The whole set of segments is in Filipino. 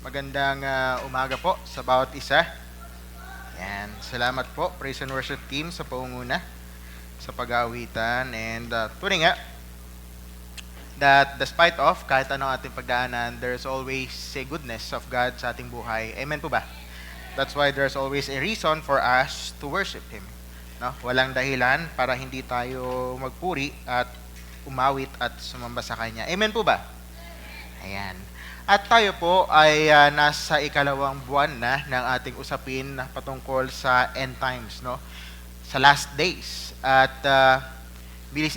Magandang umaga po sa bawat isa. Yan. Salamat po, Praise and Worship Team, sa pangunguna, sa pag-aawitan. And tuloy nga, that despite of kahit anong ating pagdaanan, there's always a goodness of God sa ating buhay. Amen po ba? That's why there's always a reason for us to worship Him. No? Walang dahilan para hindi tayo magpuri at umawit at sumamba sa Kanya. Amen po ba? Ayan. At tayo po ay nasa ikalawang buwan na ng ating usapin na patungkol sa end times, no? Sa last days. At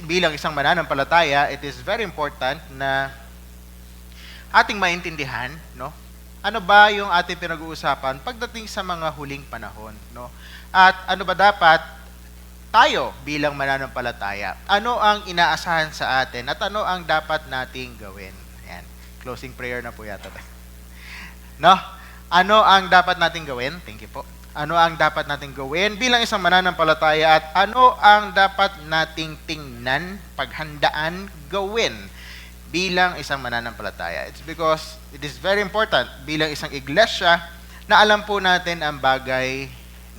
bilang isang mananampalataya, it is very important na ating maintindihan, no? Ano ba yung ating pinag-uusapan pagdating sa mga huling panahon, no? At ano ba dapat tayo bilang mananampalataya? Ano ang inaasahan sa atin at ano ang dapat nating gawin? Ayan. Closing prayer na po yata. No? Ano ang dapat nating gawin? Thank you po. Ano ang dapat nating gawin bilang isang mananampalataya at ano ang dapat nating tingnan, paghandaan, gawin bilang isang mananampalataya? It's because it is very important bilang isang iglesia na alam po natin ang bagay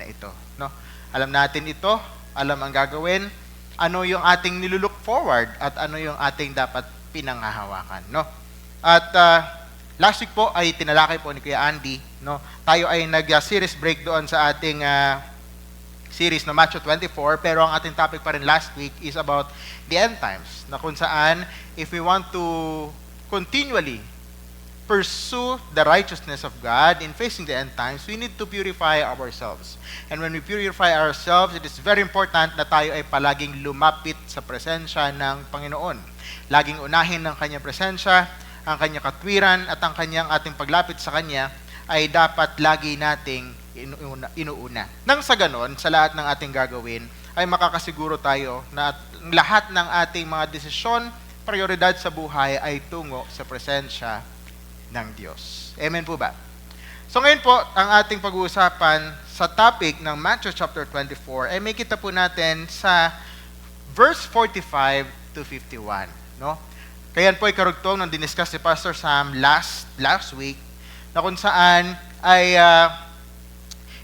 na ito. No? Alam natin ito, alam ang gagawin, ano yung ating nilulook forward at ano yung ating dapat pinanghahawakan. No? At last week po ay tinalakay po ni Kuya Andy, no? Tayo ay nag-series break doon sa ating series na Matthew 24, pero ang ating topic pa rin last week is about the end times, na kung saan if we want to continually pursue the righteousness of God in facing the end times, we need to purify ourselves. And when we purify ourselves, it is very important na tayo ay palaging lumapit sa presensya ng Panginoon. Laging unahin ng Kanyang presensya, ang Kanyang katwiran at ang Kanyang ating paglapit sa Kanya ay dapat lagi nating inuuna. Nang sa ganon, sa lahat ng ating gagawin, ay makakasiguro tayo na lahat ng ating mga desisyon, prioridad sa buhay ay tungo sa presensya ng Diyos. Amen po ba? So ngayon po, ang ating pag-uusapan sa topic ng Matthew chapter 24 ay may kita po natin sa verse 45 to 51. No? Kaya po ay karugtong ng diniscuss si Pastor Sam last week na kung saan ay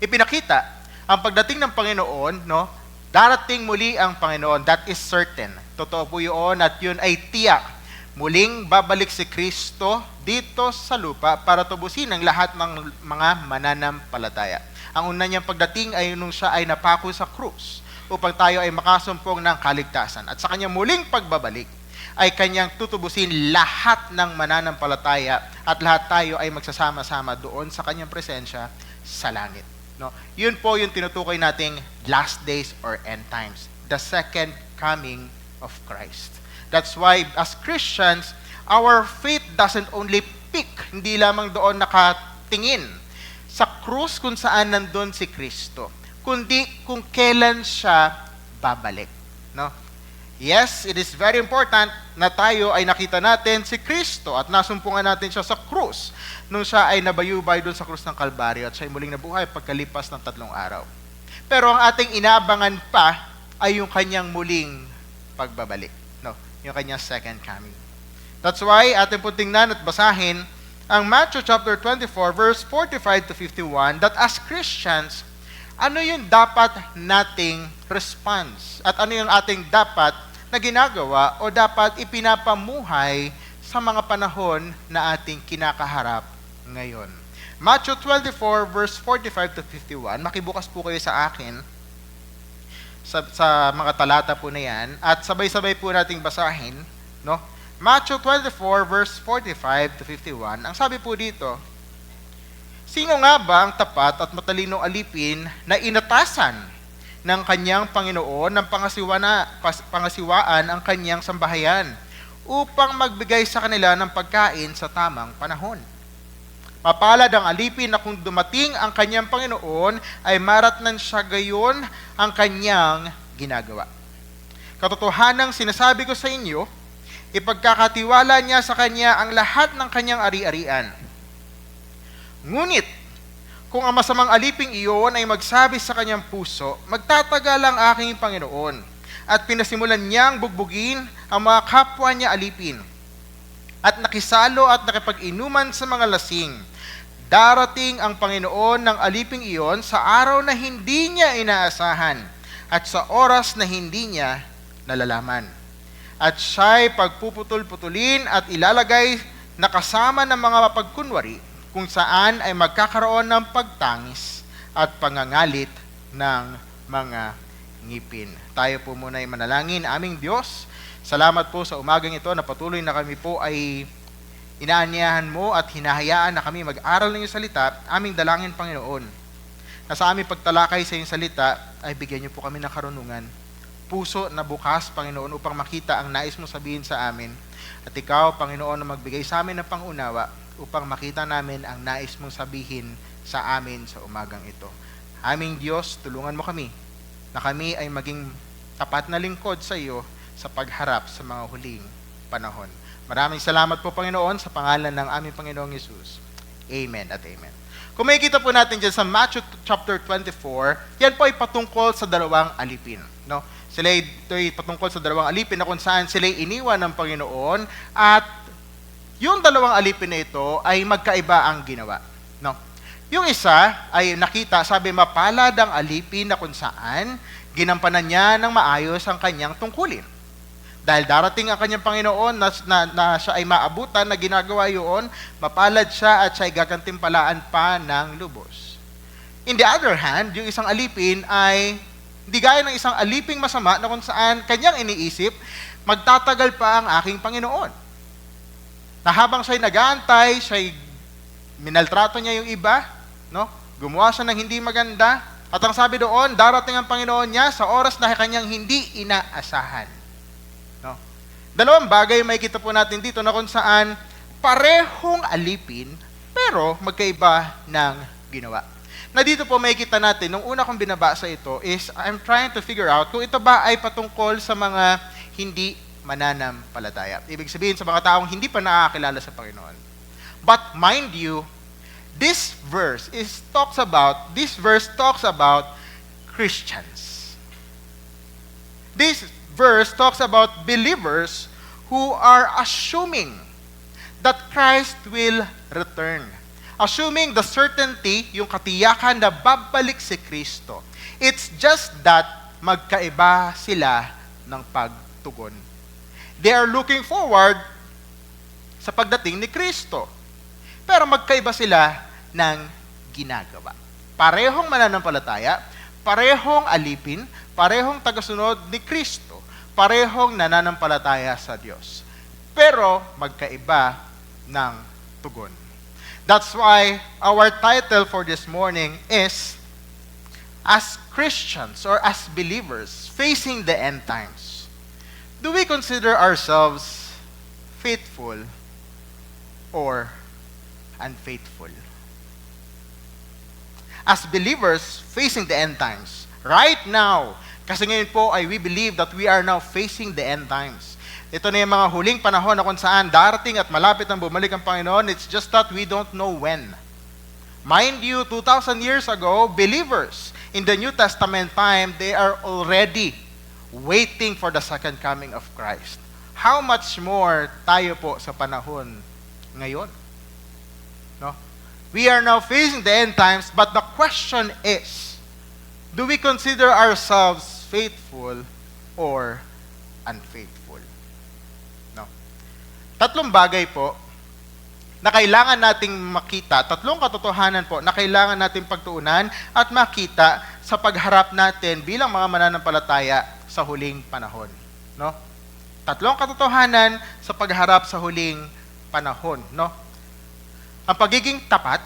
ipinakita ang pagdating ng Panginoon, no? Darating muli ang Panginoon, that is certain. Totoo po yun at yun ay tiyak. Muling babalik si Kristo dito sa lupa para tubusin ang lahat ng mga mananampalataya. Ang una niyang pagdating ay nung siya ay napako sa krus upang tayo ay makasumpong ng kaligtasan. At sa kanyang muling pagbabalik, ay kanyang tutubusin lahat ng mananampalataya at lahat tayo ay magsasama-sama doon sa kanyang presensya sa langit. No? Yun po yung tinutukoy nating last days or end times, the second coming of Christ. That's why as Christians, our faith doesn't only peak, hindi lamang doon nakatingin sa krus kung saan nandun si Kristo, kundi kung kailan siya babalik. No? Yes, it is very important na tayo ay nakita natin si Kristo at nasumpungan natin siya sa krus nung siya ay nabayubay doon sa krus ng Kalbaryo at siya ay muling nabuhay pagkalipas ng 3 araw. Pero ang ating inaabangan pa ay yung kanyang muling pagbabalik. No, yung kanyang second coming. That's why atin po tingnan at basahin ang Matthew chapter 24 verse 45 to 51 that as Christians, ano yung dapat nating response at ano yung ating dapat na ginagawa o dapat ipinapamuhay sa mga panahon na ating kinakaharap ngayon. Matthew 24 verse 45 to 51, makibukas po kayo sa akin sa mga talata po na yan at sabay-sabay po nating basahin, no? Matthew 24 verse 45 to 51, ang sabi po dito, sino nga ba ang tapat at matalinong alipin na inatasan ng kanyang Panginoon ng pangasiwaan ang kanyang sambahayan upang magbigay sa kanila ng pagkain sa tamang panahon? Mapalad ang alipin na kung dumating ang kanyang Panginoon ay maratnan siya gayon ang kanyang ginagawa. Katotohanang sinasabi ko sa inyo, ipagkakatiwala niya sa kanya ang lahat ng kanyang ari-arian. Ngunit, kung ang masamang aliping iyon ay magsabi sa kanyang puso, magtatagal ang aking Panginoon, at pinasimulan niyang bugbugin ang mga kapwa niya alipin, at nakisalo at nakipag-inuman sa mga lasing, darating ang Panginoon ng aliping iyon sa araw na hindi niya inaasahan at sa oras na hindi niya nalalaman. At siya'y pagpuputol-putulin at ilalagay na kasama ng mga mapagkunwari kung saan ay magkakaroon ng pagtangis at pangangalit ng mga ngipin. Tayo po muna ay manalangin. Aming Diyos, salamat po sa umagang ito na patuloy na kami po ay inaanyahan mo at hinahayaan na kami mag-aral ng iyong salita. Aming dalangin, Panginoon, na sa aming pagtalakay sa iyong salita ay bigyan niyo po kami ng karunungan. Puso na bukas, Panginoon, upang makita ang nais mo sabihin sa amin. At ikaw, Panginoon, na magbigay sa amin ng pangunawa upang makita namin ang nais mong sabihin sa amin sa umagang ito. Aming Diyos, tulungan mo kami na kami ay maging tapat na lingkod sa iyo sa pagharap sa mga huling panahon. Maraming salamat po, Panginoon, sa pangalan ng aming Panginoong Yesus. Amen at amen. Kung makikita po natin dyan sa Matthew chapter 24, yan po ay patungkol sa dalawang alipin. No? Sila ay patungkol sa dalawang alipin na kung saan sila iniwan ng Panginoon at yung dalawang alipin na ito ay magkaiba ang ginawa. No? Yung isa ay nakita, sabi, mapalad ang alipin na kung saan ginampanan niya ng maayos ang kanyang tungkulin. Dahil darating ang kanyang Panginoon na siya ay maabutan na ginagawa yun, mapalad siya at siya ay gagantimpalaan pa ng lubos. In the other hand, yung isang alipin ay hindi gaya ng isang aliping masama na kung saan kanyang iniisip, magtatagal pa ang aking Panginoon. Na habang siya'y nag-aantay, siya'y minaltrato niya yung iba, no? Gumawa siya ng hindi maganda, at ang sabi doon, darating ang Panginoon niya sa oras na kanyang hindi inaasahan. No? Dalawang bagay may kita po natin dito na kung saan parehong alipin, pero magkaiba ng ginawa. Na dito po may kita natin, nung una kong binabasa ito is, I'm trying to figure out kung ito ba ay patungkol sa mga hindi mananampalataya. Ibig sabihin sa mga taong hindi pa nakakilala sa Panginoon. But mind you, this verse talks about Christians. This verse talks about believers who are assuming that Christ will return. Assuming the certainty, yung katiyakan na babalik si Kristo. It's just that magkaiba sila ng pagtugon. They are looking forward sa pagdating ni Kristo. Pero magkaiba sila ng ginagawa. Parehong mananampalataya, parehong alipin, parehong tagasunod ni Kristo, parehong nananampalataya sa Diyos. Pero magkaiba ng tugon. That's why our title for this morning is, as Christians or as believers facing the end times, do we consider ourselves faithful or unfaithful? As believers facing the end times, right now, kasi ngayon po ay we believe that we are now facing the end times. Ito na yung mga huling panahon na kung saan darating at malapit ang bumalik ang Panginoon. It's just that we don't know when. Mind you, 2,000 years ago, believers in the New Testament time, they are already waiting for the second coming of Christ. How much more tayo po sa panahon ngayon? No? We are now facing the end times, but the question is, do we consider ourselves faithful or unfaithful? Tatlong bagay po na kailangan nating makita, tatlong katotohanan po na kailangan nating pagtuunan at makita sa pagharap natin bilang mga mananampalataya sa huling panahon. No? Tatlong katotohanan sa pagharap sa huling panahon. No? Ang pagiging tapat,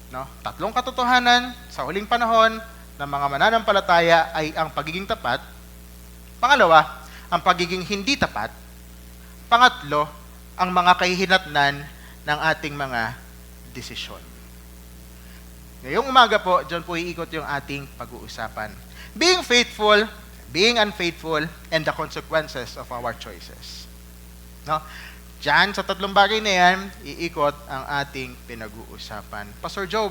no? Tatlong katotohanan sa huling panahon ng mga mananampalataya ay ang pagiging tapat. Pangalawa, ang pagiging hindi tapat. Pangatlo, ang mga kahihinatnan ng ating mga desisyon. Ngayong umaga po, dyan po iikot yung ating pag-uusapan. Being faithful, being unfaithful, and the consequences of our choices. No? Diyan, sa tatlong bagay na yan, iikot ang ating pinag-uusapan. Pastor Job,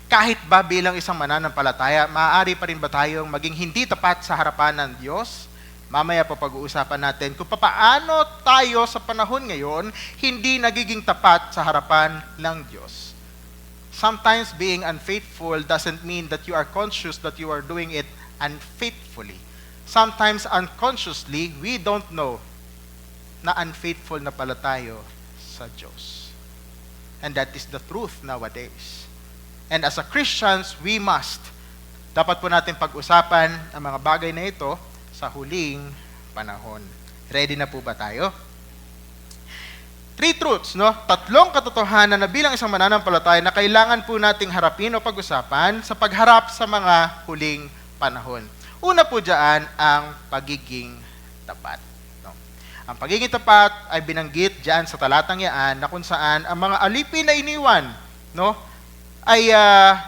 kahit ba bilang isang mananampalataya, maaari pa rin ba tayong maging hindi tapat sa harapan ng Diyos? Mamaya pa pag-uusapan natin kung paano tayo sa panahon ngayon hindi nagiging tapat sa harapan ng Diyos. Sometimes being unfaithful doesn't mean that you are conscious that you are doing it unfaithfully. Sometimes unconsciously, we don't know na unfaithful na pala tayo sa Diyos. And that is the truth nowadays. And as a Christians, dapat po natin pag-usapan ang mga bagay na ito sa huling panahon. Ready na po ba tayo? 3 truths, no? 3 katotohanan na bilang isang mananampalataya na kailangan po nating harapin o pag-usapan sa pagharap sa mga huling panahon. Una po dyan, ang pagiging tapat. No? Ang pagiging tapat ay binanggit dyan sa talatang yaan na kung saan ang mga alipin na iniwan, no? Ay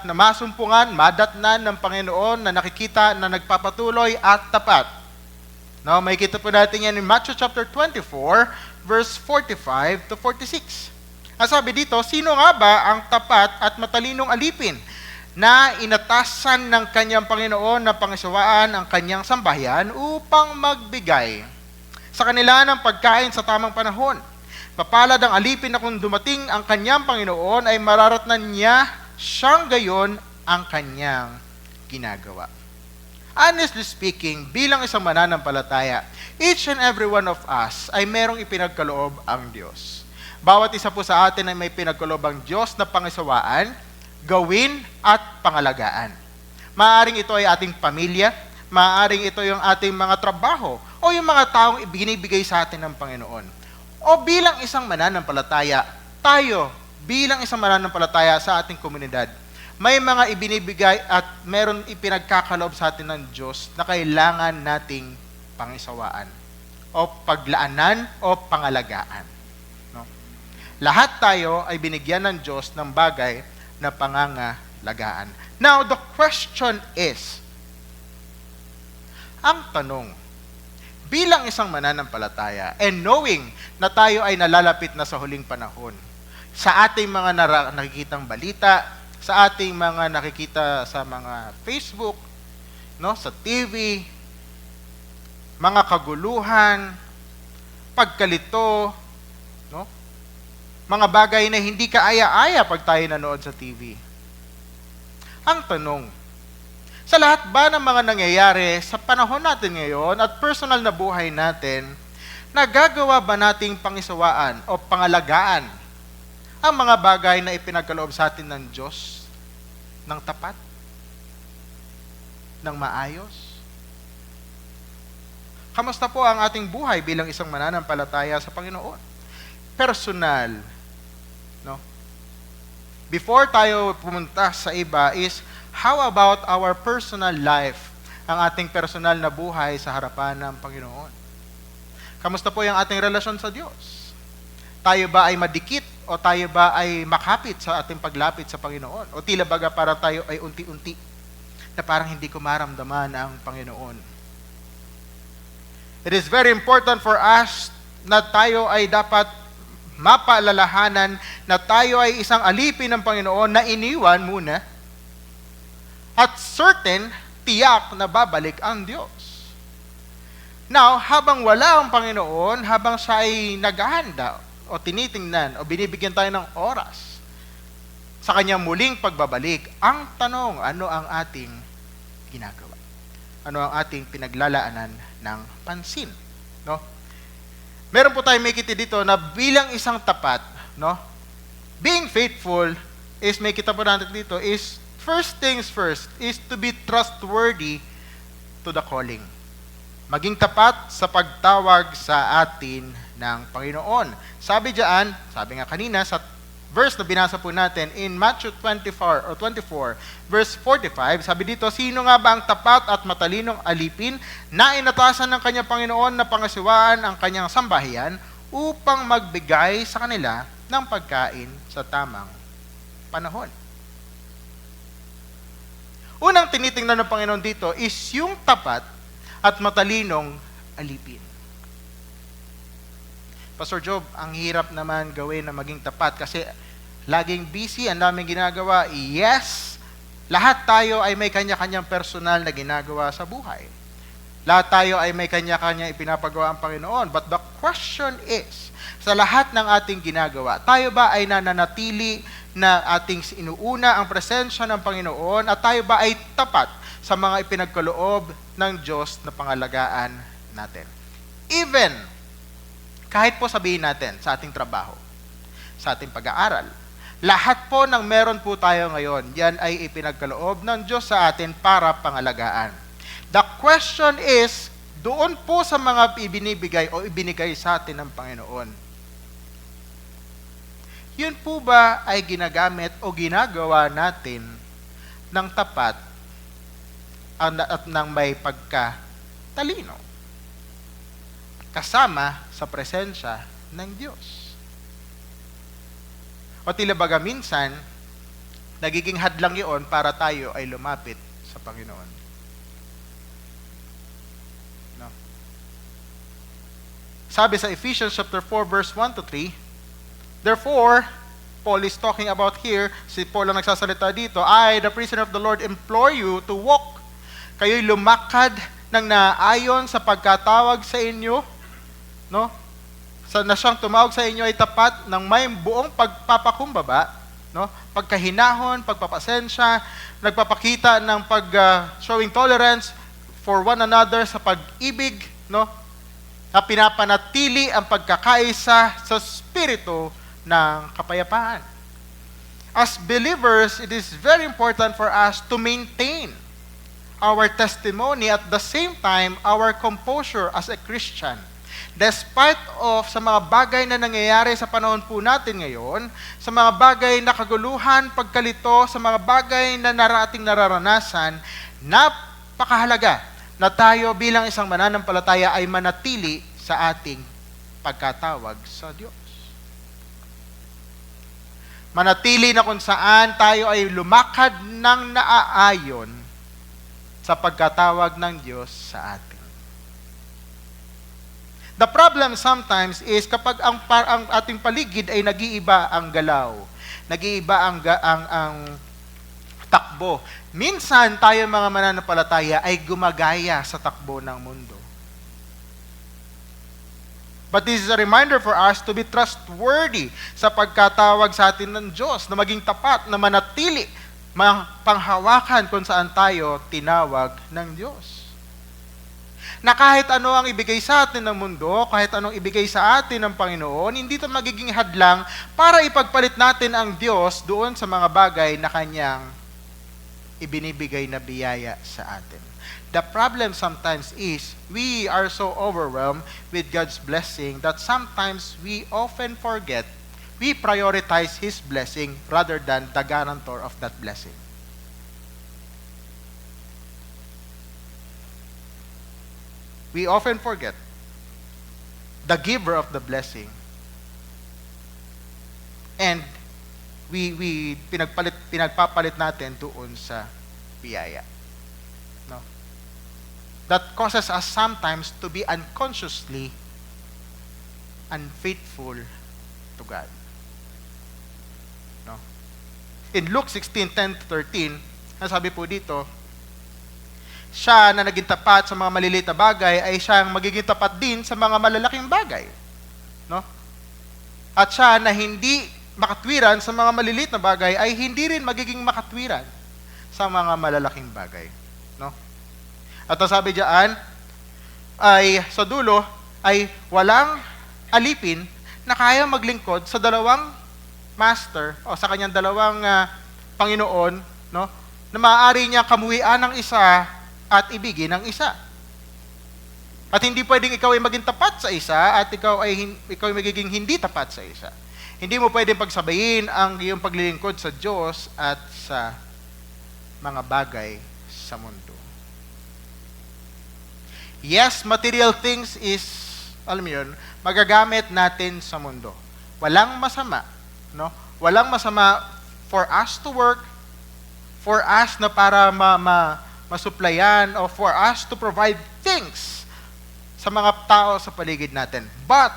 namasumpungan, madatnan ng Panginoon na nakikita na nagpapatuloy at tapat. No, may kita po natin yan in Matthew chapter 24, verse 45 to 46. Ang sabi dito, sino nga ba ang tapat at matalinong alipin na inatasan ng kanyang Panginoon na pangisawaan ang kanyang sambahayan upang magbigay sa kanila ng pagkain sa tamang panahon? Papalad ang alipin na kung dumating ang kanyang Panginoon ay mararatnan niya siyang gayon ang kanyang ginagawa. Honestly speaking, bilang isang mananampalataya, each and every one of us ay merong ipinagkaloob ang Diyos. Bawat isa po sa atin ay may pinagkaloob ang Diyos na pangisawaan, gawin at pangalagaan. Maaaring ito ay ating pamilya, maaaring ito yung ating mga trabaho, o yung mga taong ibinibigay sa atin ng Panginoon. O bilang isang mananampalataya, tayo bilang isang mananampalataya sa ating komunidad, may mga ibinibigay at meron ipinagkakaloob sa atin ng Diyos na kailangan nating pangisawaan o paglaanan o pangalagaan. No? Lahat tayo ay binigyan ng Diyos ng bagay na pangangalagaan. Now, the question is, ang tanong, bilang isang mananampalataya and knowing na tayo ay nalalapit na sa huling panahon, sa ating mga nakikitang balita, sa ating mga nakikita sa mga Facebook, no, sa TV, mga kaguluhan, pagkalito, no, mga bagay na hindi kaaya-aya pag tayo nanood sa TV. Ang tanong, sa lahat ba ng mga nangyayari sa panahon natin ngayon at personal na buhay natin, nagagawa ba nating pangisawaan o pangalagaan ang mga bagay na ipinagkaloob sa atin ng Diyos ng tapat, ng maayos? Kamusta po ang ating buhay bilang isang mananampalataya sa Panginoon? Personal, no? Before tayo pumunta sa iba is, how about our personal life, ang ating personal na buhay sa harapan ng Panginoon? Kamusta po yung ating relasyon sa Diyos? Tayo ba ay madikit o tayo ba ay makapit sa ating paglapit sa Panginoon? O tila baga para tayo ay unti-unti na parang hindi ko maramdaman ang Panginoon? It is very important for us na tayo ay dapat mapaalalahanan na tayo ay isang alipin ng Panginoon na iniwan muna at certain, tiyak na babalik ang Diyos. Now, habang wala ang Panginoon, habang siya ay naghahanda o tinitingnan o binibigyan tayo ng oras sa kanyang muling pagbabalik, ang tanong, ano ang ating ginagawa? Ano ang ating pinaglalaanan ng pansin? No? Meron po tayong makita dito na bilang isang tapat, no? Being faithful is, may kita po natin dito, is first things first, is to be trustworthy to the calling. Maging tapat sa pagtawag sa atin ng Panginoon. Sabi diyan, sabi nga kanina sa verse na binasa po natin in Matthew 24 verse 45, sabi dito, sino nga ba ang tapat at matalinong alipin na inatasan ng kanyang Panginoon na pangasiwaan ang kanyang sambahayan upang magbigay sa kanila ng pagkain sa tamang panahon? Unang tinitingnan ng Panginoon dito is yung tapat at matalinong alipin. Pastor Job, ang hirap naman gawin na maging tapat kasi laging busy, ang daming ginagawa. Yes, lahat tayo ay may kanya-kanyang personal na ginagawa sa buhay. Lahat tayo ay may kanya-kanya ipinapagawa ang Panginoon. But the question is, sa lahat ng ating ginagawa, tayo ba ay nananatili na ating inuuna ang presensya ng Panginoon at tayo ba ay tapat sa mga ipinagkaloob ng Diyos na pangalagaan natin? Even, kahit po sabihin natin sa ating trabaho, sa ating pag-aaral, lahat po ng meron po tayo ngayon, yan ay ipinagkaloob ng Diyos sa atin para pangalagaan. The question is, doon po sa mga ibinibigay o ibinigay sa atin ng Panginoon, yun po ba ay ginagamit o ginagawa natin ng tapat at ng may pagkatalino kasama sa presensya ng Diyos? O tila baga minsan, nagiging hadlang yun para tayo ay lumapit sa Panginoon. No? Sabi sa Ephesians chapter 4 verse 1 to 3, therefore, Paul is talking about here, si Paul ang nagsasalita dito, I, the prisoner of the Lord, implore you to walk. Kayo'y lumakad ng naayon sa pagkatawag sa inyo, no? Na siyang tumawag sa inyo ay tapat ng may buong pagpapakumbaba, no? Pagkahinahon, pagpapasensya, nagpapakita ng showing tolerance for one another sa pag-ibig, no? Na pinapanatili ang pagkakaisa sa spirito ng kapayapaan. As believers, it is very important for us to maintain our testimony at the same time our composure as a Christian. Despite of sa mga bagay na nangyayari sa panahon po natin ngayon, sa mga bagay na kaguluhan, pagkalito, sa mga bagay na nararanasan, napakahalaga na tayo bilang isang mananampalataya ay manatili sa ating pagkatawag sa Diyos. Manatili na kung saan tayo ay lumakad ng naaayon sa pagkatawag ng Diyos sa atin. The problem sometimes is kapag ang ating paligid ay nag-iiba ang galaw, nag-iiba ang takbo. Minsan tayo mga mananampalataya ay gumagaya sa takbo ng mundo. But this is a reminder for us to be trustworthy sa pagkatawag sa atin ng Diyos, na maging tapat, na manatili, panghawakan kung saan tayo tinawag ng Diyos. Na kahit ano ang ibigay sa atin ng mundo, kahit anong ibigay sa atin ng Panginoon, hindi ito magiging hadlang para ipagpalit natin ang Diyos doon sa mga bagay na Kanyang ibinibigay na biyaya sa atin. The problem sometimes is we are so overwhelmed with God's blessing that sometimes we often forget, we prioritize His blessing rather than the guarantor of that blessing. We often forget the giver of the blessing, and we pinagpapalit natin doon sa biyaya. No? That causes us sometimes to be unconsciously unfaithful to God. No? In Luke 16:10-13, nasabi po dito, siya na naging tapat sa mga maliliit na bagay ay siyang magiging tapat din sa mga malalaking bagay. No? At siya na hindi makatwiran sa mga maliliit na bagay ay hindi rin magiging makatwiran sa mga malalaking bagay. No? At ang sabi diyan ay sa dulo ay walang alipin na kaya maglingkod sa dalawang master o sa kanyang dalawang Panginoon, no? Na maaari niya kamuhian ng isa at ibigin ng isa. At hindi pwedeng ikaw ay maging tapat sa isa at ikaw ay magiging hindi tapat sa isa. Hindi mo pwedeng pagsabayin ang iyong paglilingkod sa Diyos at sa mga bagay sa mundo. Yes, material things is, alam mo yun, magagamit natin sa mundo. Walang masama, no? Walang masama for us to work, for us na para masuplayan, or for us to provide things sa mga tao sa paligid natin. But,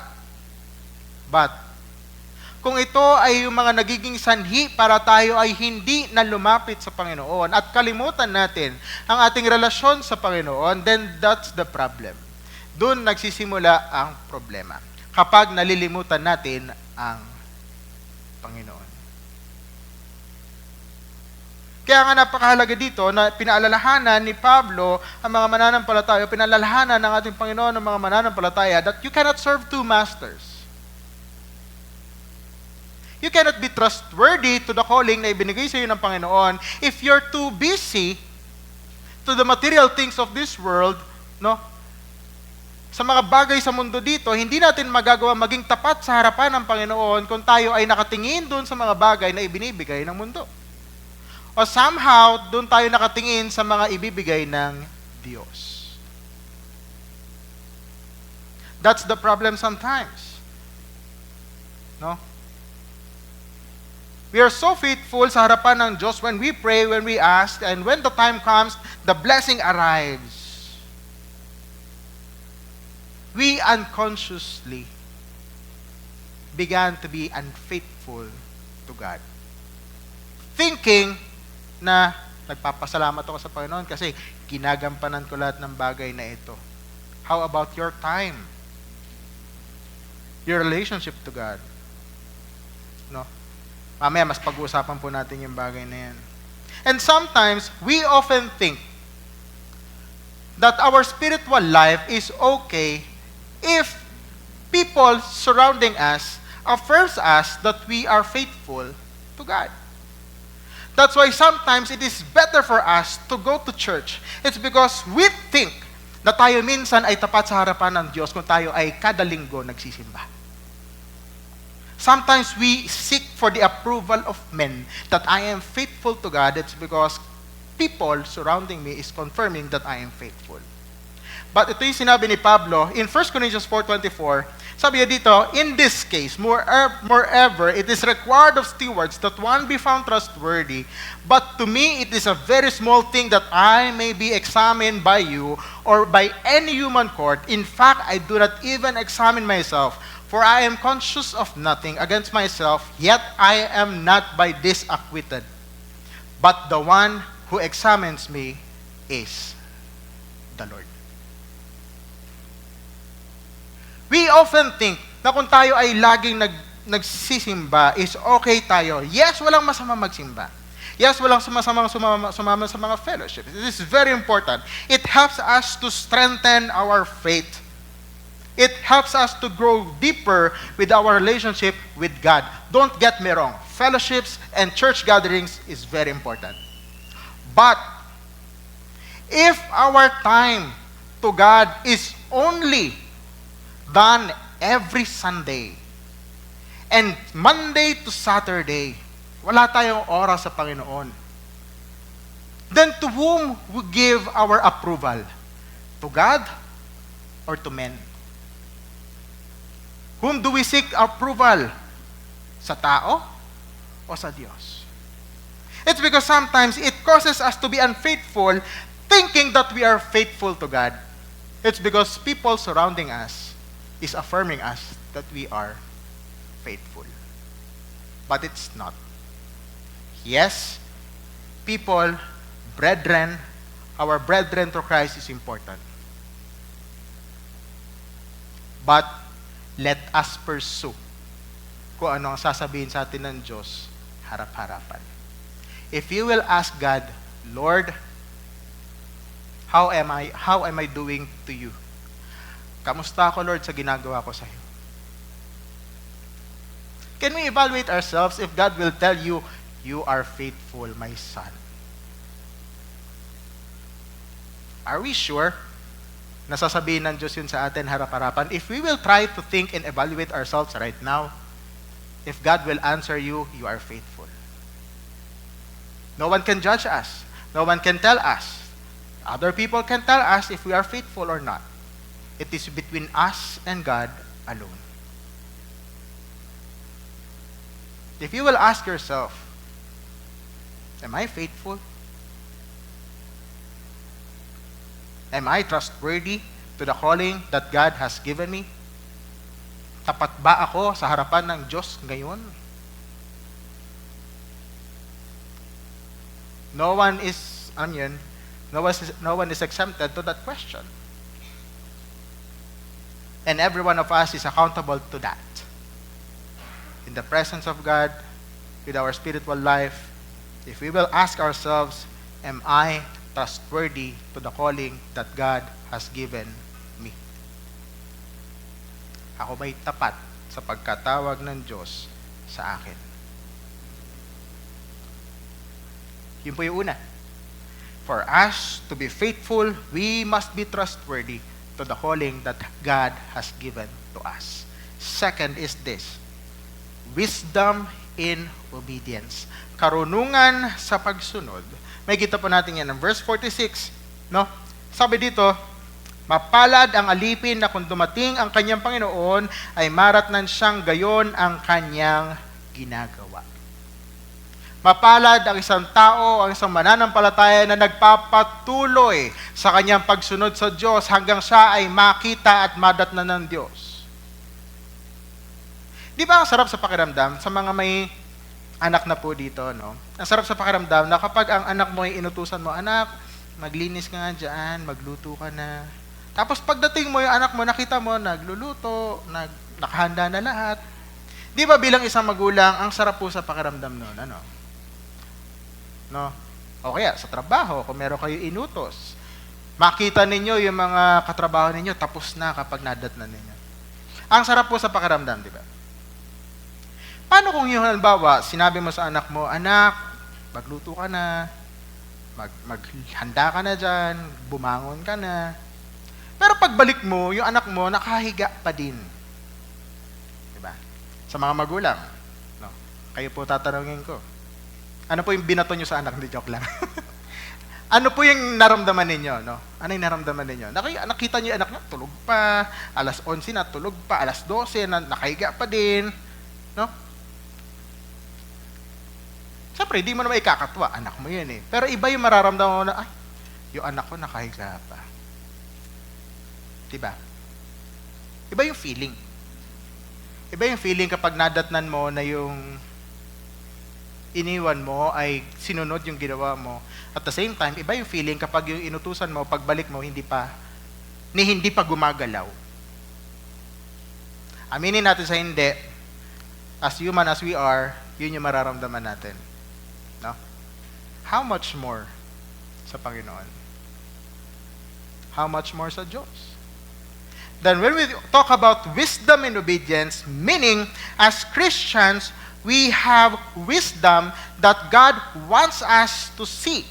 kung ito ay yung mga nagiging sanhi para tayo ay hindi na lumapit sa Panginoon at kalimutan natin ang ating relasyon sa Panginoon, then that's the problem. Doon nagsisimula ang problema. Kapag nalilimutan natin ang Panginoon. Kaya nga napakahalaga dito na pinaalalahanan ni Pablo ang mga mananampalataya, pinaalalahanan ng ating Panginoon ang mga mananampalataya that you cannot serve two masters. You cannot be trustworthy to the calling na ibinigay sa iyo ng Panginoon if you're too busy to the material things of this world, no? Sa mga bagay sa mundo dito, hindi natin magagawa maging tapat sa harapan ng Panginoon kung tayo ay nakatingin doon sa mga bagay na ibinibigay ng mundo. O somehow, doon tayo nakatingin sa mga ibibigay ng Diyos. That's the problem sometimes. No? We are so faithful sa harapan ng Diyos when we pray, when we ask, and when the time comes, the blessing arrives. We unconsciously began to be unfaithful to God. Thinking na nagpapasalamat ako sa Panginoon kasi ginagampanan ko lahat ng bagay na ito. How about your time? Your relationship to God? No? Mamaya, mas pag-uusapan po natin yung bagay na yan. And sometimes, we often think that our spiritual life is okay if people surrounding us affirms us that we are faithful to God. That's why sometimes it is better for us to go to church. It's because we think na tayo minsan ay tapat sa harapan ng Diyos kung tayo ay kada linggo nagsisimba. Sometimes we seek for the approval of men that I am faithful to God. It's because people surrounding me is confirming that I am faithful. But ito yung sinabi ni Pablo in 1 Corinthians 4:24. Sabi niya dito, in this case, moreover, it is required of stewards that one be found trustworthy. But to me, it is a very small thing that I may be examined by you or by any human court. In fact, I do not even examine myself. For I am conscious of nothing against myself, yet I am not by this acquitted. But the one who examines me is the Lord. We often think na kung tayo ay laging nagsisimba is okay tayo. Yes, walang masama magsimba. Yes, walang sumama sa mga fellowship. It is very important. It helps us to strengthen our faith. It helps us to grow deeper with our relationship with God. Don't get me wrong. Fellowships and church gatherings is very important. But if our time to God is only done every Sunday and Monday to Saturday, wala tayong oras sa Panginoon, then to whom we give our approval? To God or to men? Whom do we seek approval? Sa tao o sa Diyos? It's because sometimes it causes us to be unfaithful thinking that we are faithful to God. It's because people surrounding us is affirming us that we are faithful. But it's not. Yes, people, brethren, our brethren to Christ is important. But let us pursue kung ano ang sasabihin sa atin ng Diyos harap-harapan. If you will ask God, Lord, how am I doing to you? Kamusta ako, Lord, sa ginagawa ko sa iyo? Can we evaluate ourselves if God will tell you, you are faithful, my son? Are we sure nasasabihin ng Diyos yun sa atin harap-harapan? If we will try to think and evaluate ourselves right now, if God will answer you, you are faithful. No one can judge us. No one can tell us. Other people can tell us if we are faithful or not. It is between us and God alone. If you will ask yourself, am I faithful? Am I trustworthy to the calling that God has given me? Tapat ba ako sa harapan ng Diyos ngayon? No one is, no one is exempted to that question. And every one of us is accountable to that. In the presence of God, with our spiritual life, if we will ask ourselves, am I trustworthy to the calling that God has given me? Ako ba'y tapat sa pagkatawag ng Diyos sa akin? Yun po yung una. For us to be faithful, we must be trustworthy to the calling that God has given to us. Second is this, wisdom in obedience. Karunungan sa pagsunod. May kita po natin yan ng verse 46. No? Sabi dito, mapalad ang alipin na kung dumating ang kanyang Panginoon, ay maratnan siyang gayon ang kanyang ginagawa. Mapalad ang isang tao, ang isang mananampalataya na nagpapatuloy sa kanyang pagsunod sa Diyos hanggang siya ay makita at madatnan ng Diyos. Di ba ang sarap sa pakiramdam sa mga may anak na po dito, no? Ang sarap sa pakiramdam na kapag ang anak mo ay inutusan mo, anak, maglinis ka nga dyan, magluto ka na. Tapos pagdating mo yung anak mo, nakita mo, nagluluto, nakahanda na lahat. Di ba bilang isang magulang, ang sarap po sa pakiramdam nun, ano? No? O kaya, sa trabaho, kung meron kayo inutos, makita ninyo yung mga katrabaho ninyo, tapos na kapag nadatnan ninyo. Ang sarap po sa pakiramdam, di ba? Paano kung yung halimbawa, sinabi mo sa anak mo, anak, magluto ka na, maghanda ka na dyan, bumangon ka na. Pero pagbalik mo, yung anak mo, nakahiga pa din. Diba? Sa mga magulang, no? Kayo po tatanungin ko, ano po yung binato nyo sa anak? Hindi, joke lang. Ano po yung naramdaman ninyo? No? Ano yung naramdaman ninyo? Nakita nyo yung anak nyo, tulog pa, alas 11 na, tulog pa, alas 12 na, nakahiga pa din. No? Siyempre, di mo naman ikakatwa, anak mo yun eh. Pero iba yung mararamdaman mo na, ay, yung anak ko nakahiga pa. Diba? Iba yung feeling. Iba yung feeling kapag nadatnan mo na yung iniwan mo ay sinunod yung ginawa mo. At the same time, iba yung feeling kapag yung inutusan mo, pagbalik mo, hindi pa gumagalaw. Aminin natin sa hindi, as human as we are, yun yung mararamdaman natin. No? How much more sa Panginoon? How much more sa Diyos? Then when we talk about wisdom and obedience, meaning as Christians, we have wisdom that God wants us to see.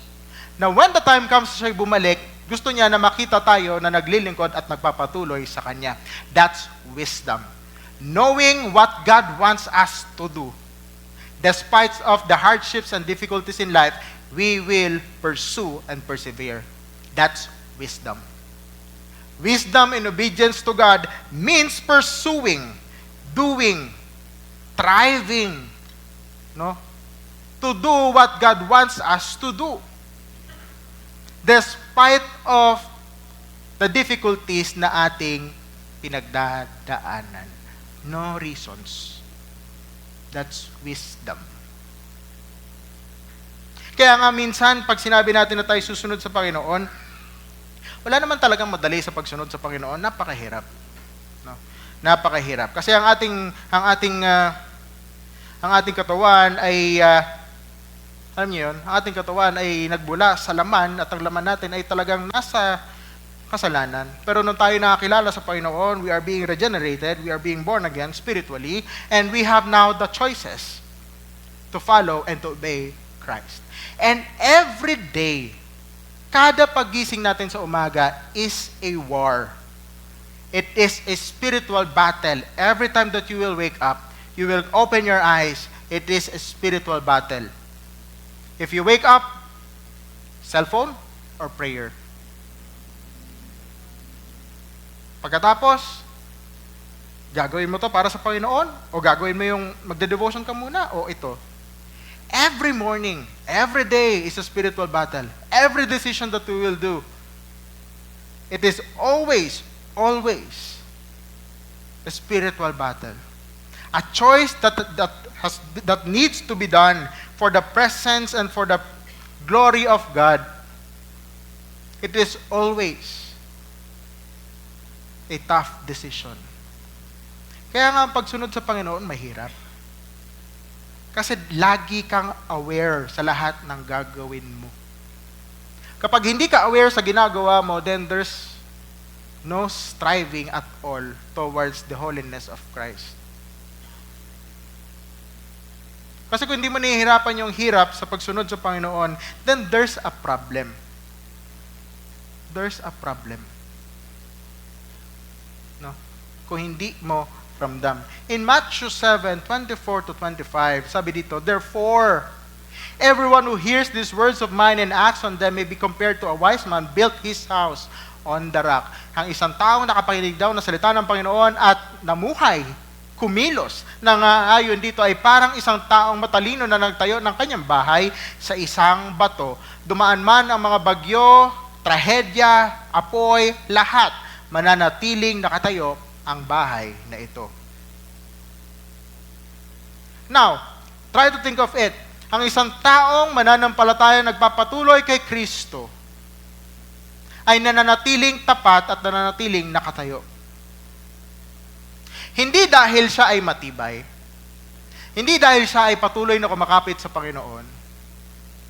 Now, when the time comes siya bumalik, gusto niya na makita tayo na naglilingkod at nagpapatuloy sa Kanya. That's wisdom. Knowing what God wants us to do. Despite of the hardships and difficulties in life, we will pursue and persevere. That's wisdom. Wisdom in obedience to God means pursuing, doing, striving, no? To do what God wants us to do. Despite of the difficulties na ating pinagdadaanan. No reasons. That's wisdom. Kaya nga minsan, pag sinabi natin na tayo susunod sa Panginoon, wala naman talagang madali sa pagsunod sa Panginoon, napakahirap. No? Napakahirap. Kasi ang ating katawan ay, alam niyo yun, ang ating katawan ay nagbula sa laman at ang laman natin ay talagang nasa kasalanan. Pero nung tayo nakakilala sa Panginoon, we are being regenerated, we are being born again spiritually, and we have now the choices to follow and to obey Christ. And every day, kada paggising natin sa umaga is a war. It is a spiritual battle. Every time that you will wake up, you will open your eyes, it is a spiritual battle. If you wake up, cellphone or prayer. Pagkatapos, gagawin mo to para sa Panginoon o gagawin mo yung magde-devotion ka muna o ito. Every morning, every day is a spiritual battle. Every decision that we will do, it is always a spiritual battle. A choice that needs to be done for the presence and for the glory of God. It is always a tough decision. Kaya nga ang pagsunod sa Panginoon mahirap. Kasi lagi kang aware sa lahat ng gagawin mo. Kapag hindi ka aware sa ginagawa mo, then there's no striving at all towards the holiness of Christ. Kasi kung hindi mo nahihirapan yung hirap sa pagsunod sa Panginoon, then there's a problem. There's a problem. No? Kung hindi mo ramdam. In Matthew 7:24 to 25, sabi dito, "Therefore, everyone who hears these words of mine and acts on them may be compared to a wise man built his house on the rock." Ang isang taong nakapakinig daw ng salita ng Panginoon at namuhay, kumilos, nangayon dito ay parang isang taong matalino na nagtayo ng kanyang bahay sa isang bato. Dumaan man ang mga bagyo, trahedya, apoy, lahat, mananatiling nakatayo ang bahay na ito. Now, try to think of it. Ang isang taong mananampalataya nagpapatuloy kay Kristo ay nananatiling tapat at nananatiling nakatayo. Hindi dahil siya ay matibay. Hindi dahil siya ay patuloy na kumakapit sa Panginoon.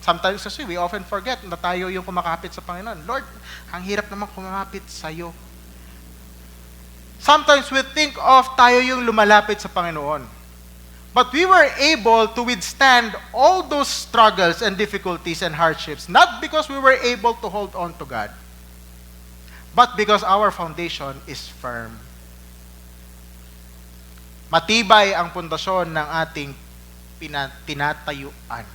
Sometimes kasi we often forget na tayo yung kumakapit sa Panginoon. Lord, ang hirap naman kumapit sa iyo. Sometimes we think of tayo yung lumalapit sa Panginoon. But we were able to withstand all those struggles and difficulties and hardships, not because we were able to hold on to God, but because our foundation is firm. Matibay ang pundasyon ng ating tinatayuan.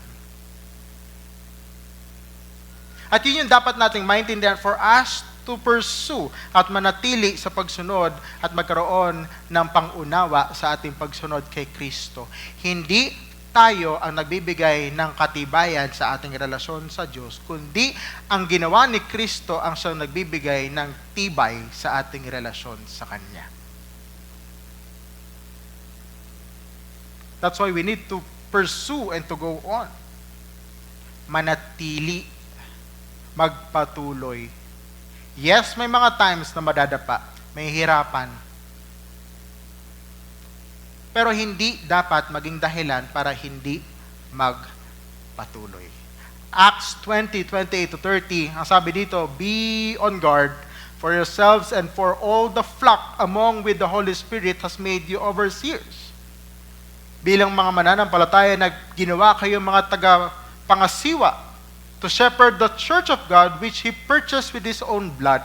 At yun yung dapat nating maintindihan for us to pursue at manatili sa pagsunod at magkaroon ng pangunawa sa ating pagsunod kay Kristo. Hindi tayo ang nagbibigay ng katibayan sa ating relasyon sa Diyos, kundi ang ginawa ni Kristo ang siyang nagbibigay ng tibay sa ating relasyon sa Kanya. That's why we need to pursue and to go on. Manatili, magpatuloy. Yes, may mga times na madadapa, may hirapan. Pero hindi dapat maging dahilan para hindi magpatuloy. Acts 20:28-30, ang sabi dito, "Be on guard for yourselves and for all the flock among with the Holy Spirit has made you overseers." Bilang mga mananampalataya na ginawa kayong mga taga-pangasiwa to shepherd the church of God which He purchased with His own blood.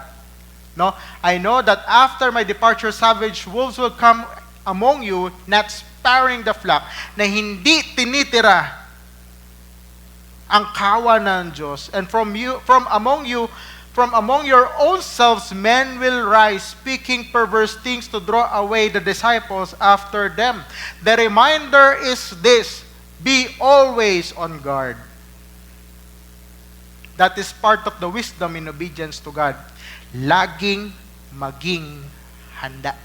No, I know that after my departure, savage wolves will come among you, not sparing the flock, na hindi tinitira ang kawan ng Diyos. And from among your own selves, men will rise, speaking perverse things to draw away the disciples after them. The reminder is this: be always on guard. That is part of the wisdom in obedience to God. Laging maging handa.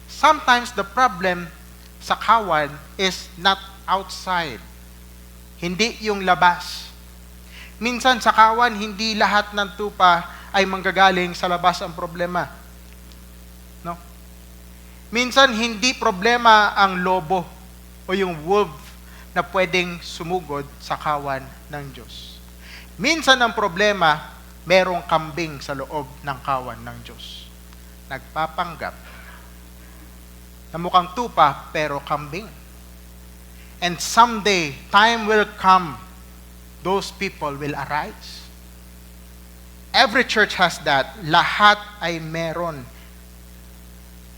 Sometimes the problem sa kawan is not outside. Hindi yung labas. Minsan sa kawan, hindi lahat ng tupa ay manggagaling sa labas ang problema. No? Minsan hindi problema ang lobo o yung wolf na pwedeng sumugod sa kawan ng Diyos. Minsan ang problema, merong kambing sa loob ng kawan ng Diyos. Nagpapanggap na mukhang tupa pero kambing. And someday, time will come, those people will arise. Every church has that. Lahat ay meron.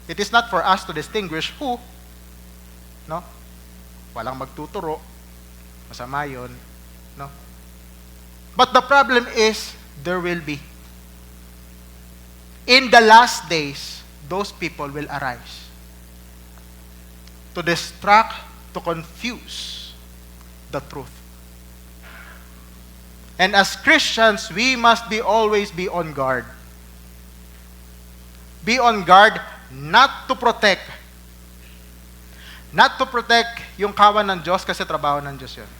It is not for us to distinguish who, no? Walang magtuturo, masama yun, no? But the problem is, there will be. In the last days, those people will arise to distract, to confuse the truth. And as Christians, we must always be on guard. Be on guard not to protect. Not to protect yung kawan ng Diyos kasi trabaho ng Diyos yun.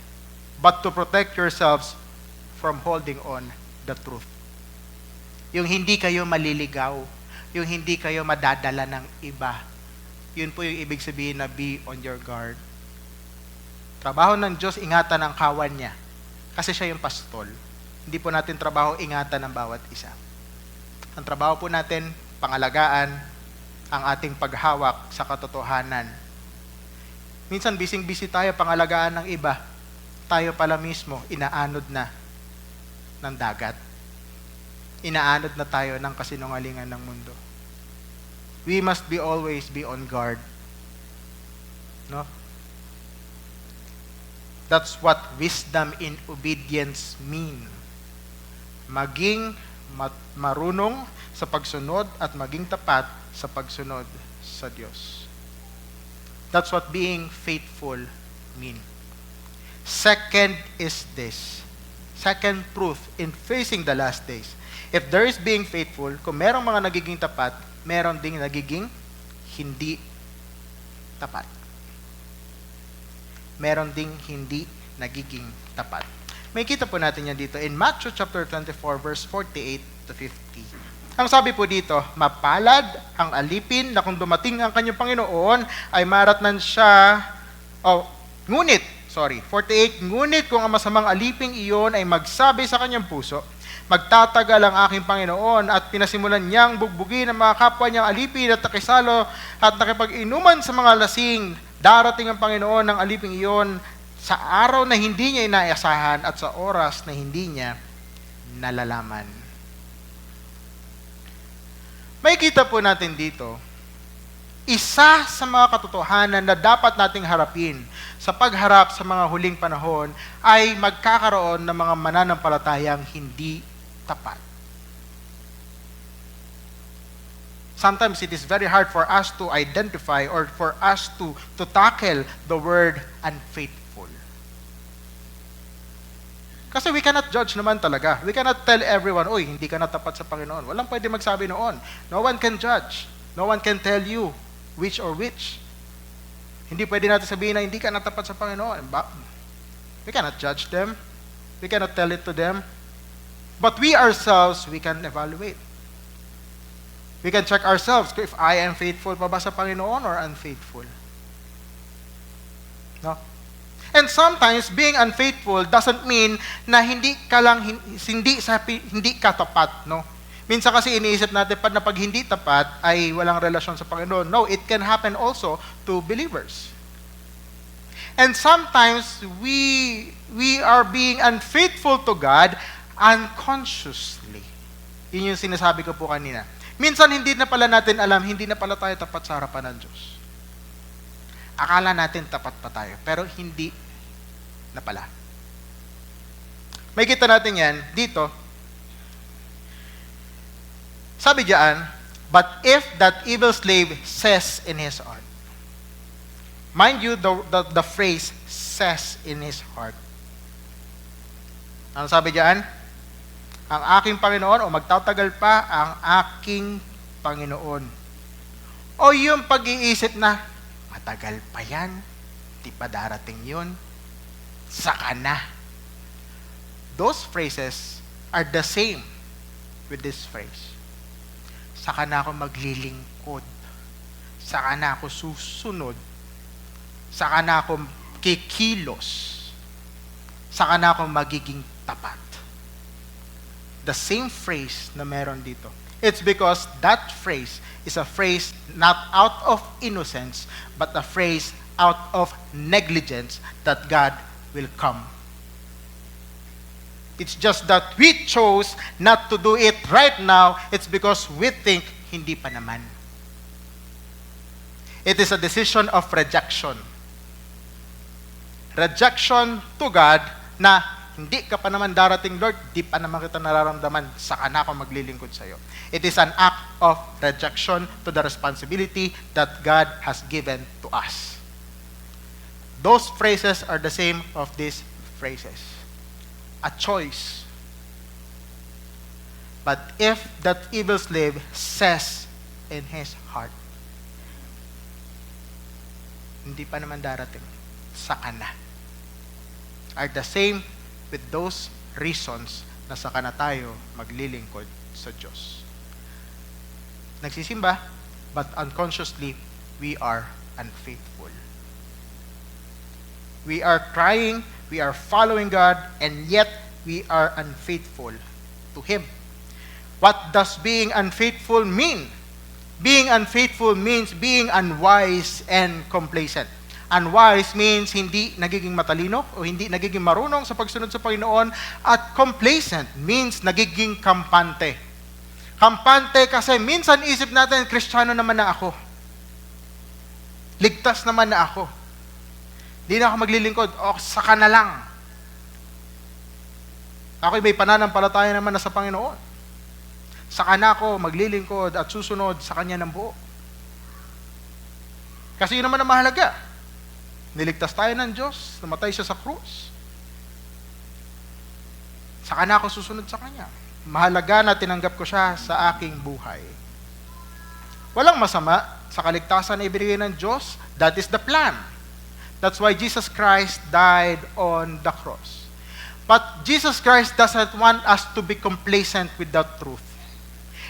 But to protect yourselves from holding on the truth. Yung hindi kayo maliligaw. Yung hindi kayo madadala ng iba. Yun po yung ibig sabihin na be on your guard. Trabaho ng Diyos, ingatan ang kawan niya. Kasi siya yung pastol. Hindi po natin trabaho ingatan ng bawat isa. Ang trabaho po natin, pangalagaan ang ating paghawak sa katotohanan. Minsan, bising-busy tayo, pangalagaan ng iba. Tayo pala mismo, inaanod na ng dagat. Inaanod na tayo ng kasinungalingan ng mundo. We must always be on guard. No? That's what wisdom in obedience mean. Maging marunong sa pagsunod at maging tapat sa pagsunod sa Diyos. That's what being faithful mean. Second is this. Second truth in facing the last days. If there is being faithful, kung merong mga nagiging tapat, meron ding nagiging hindi tapat. Meron ding hindi nagiging tapat. May kita po natin yan dito in Matthew chapter 24 verse 48 to 50. Ang sabi po dito, mapalad ang alipin na kung dumating ang kanyang Panginoon ay maratnan siya, ngunit 48, ngunit kung ang masamang aliping iyon ay magsabi sa kanyang puso, magtatagal ang aking Panginoon at pinasimulan niyang bugbugin ang mga kapwa niyang alipin at nakisalo at nakipag-inuman sa mga lasing. Darating ang Panginoon ng aliping iyon sa araw na hindi niya inaasahan at sa oras na hindi niya nalalaman. May kita po natin dito, isa sa mga katotohanan na dapat nating harapin sa pagharap sa mga huling panahon ay magkakaroon ng mga mananampalatayang hindi tapat. Sometimes it is very hard for us to identify or for us to tackle the word unfaithful. Kasi we cannot judge naman talaga. We cannot tell everyone, oy, hindi ka na tapat sa Panginoon. Walang pwede magsabi noon. No one can judge. No one can tell you which or which. Hindi pwede natin sabihin na hindi ka na tapat sa Panginoon. We cannot judge them. We cannot tell it to them. But we ourselves, we can evaluate. We can check ourselves if I am faithful pa ba sa Panginoon or unfaithful. No? And sometimes being unfaithful doesn't mean na hindi ka tapat, no? Minsan kasi iniisip natin pag hindi tapat ay walang relasyon sa Panginoon. No, it can happen also to believers. And sometimes we are being unfaithful to God unconsciously. Yun yung sinasabi ko po kanina. Minsan hindi na pala natin alam, hindi na pala tayo tapat sa harapan ng Diyos. Akala natin tapat pa tayo, pero hindi na pala. May kita natin yan dito. Sabi diyan, but if that evil slave says in his heart. Mind you, the phrase says in his heart. Ano sabi diyan? Ang aking Panginoon o magtatagal pa ang aking Panginoon. O yung pag-iisip na, matagal pa yan, di pa darating yun, saka na. Those phrases are the same with this phrase. Saka na ako maglilingkod. Saka na ako susunod. Saka na ako kikilos. Saka na ako magiging tapat. The same phrase na meron dito. It's because that phrase is a phrase not out of innocence, but a phrase out of negligence that God will come. It's just that we chose not to do it right now. It's because we think hindi pa naman. It is a decision of rejection. Rejection to God na hindi ka pa naman darating, Lord, di pa naman kita nararamdaman, saka na ako maglilingkod sa iyo. It is an act of rejection to the responsibility that God has given to us. Those phrases are the same of these phrases. A choice. But if that evil slave says in his heart, hindi pa naman darating. Saka na. Are the same with those reasons na saka na tayo maglilingkod sa Diyos. Nagsisimba, but unconsciously, we are unfaithful. We are trying, we are following God, and yet we are unfaithful to Him. What does being unfaithful mean? Being unfaithful means being unwise and complacent. Unwise means hindi nagiging matalino o hindi nagiging marunong sa pagsunod sa Panginoon, at complacent means nagiging kampante. Kampante kasi minsan isip natin, Kristiyano naman na ako. Ligtas naman na ako. Hindi na ako maglilingkod. O, saka na lang. Ako'y may pananampalataya naman na sa Panginoon. Saka na ako maglilingkod at susunod sa Kanya ng buo. Kasi yun naman ang mahalaga. Niligtas tayo ng Diyos, namatay siya sa krus. Saka na ako susunod sa Kanya. Mahalaga na tinanggap ko siya sa aking buhay. Walang masama sa kaligtasan na ibigay ng Diyos. That is the plan. That's why Jesus Christ died on the cross. But Jesus Christ doesn't want us to be complacent with the truth.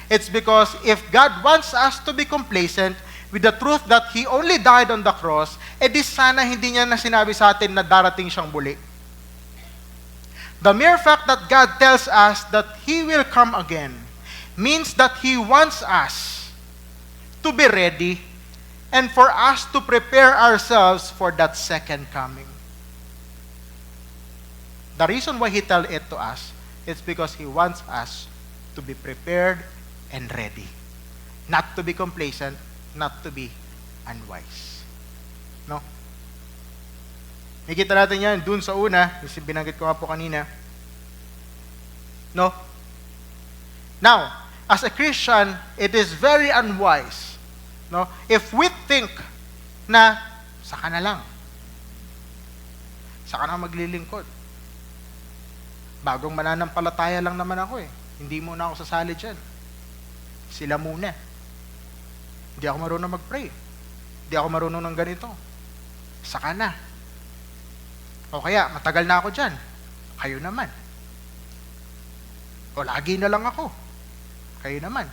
It's because if God wants us to be complacent with the truth that He only died on the cross, di sana hindi niya na sinabi sa atin na darating siyang muli. The mere fact that God tells us that He will come again means that He wants us to be ready and for us to prepare ourselves for that second coming. The reason why He tells it to us is because He wants us to be prepared and ready. Not to be complacent, not to be unwise. No? Nakita natin yan dun sa una, kasi binanggit ko nga po kanina. No? Now, as a Christian, it is very unwise. No? If we think na, saka na lang. Saka na maglilingkod. Bagong mananampalataya lang naman ako eh. Hindi muna ako sasali dyan. Sila muna. Hindi ako marunong mag-pray. Hindi ako marunong ng ganito. Saka na. O kaya, matagal na ako dyan. Kayo naman. O lagi na lang ako. Kayo naman.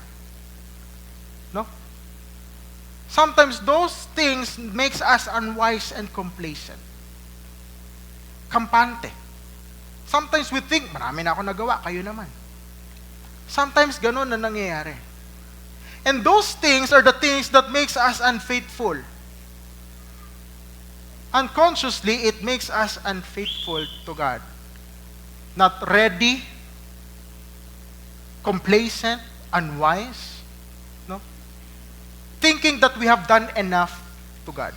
No? Sometimes those things makes us unwise and complacent. Kampante. Sometimes we think, marami na ako nagawa, kayo naman. Sometimes ganun na nangyayari. And those things are the things that makes us unfaithful. Unconsciously, it makes us unfaithful to God. Not ready, complacent, unwise, no? Thinking that we have done enough to God.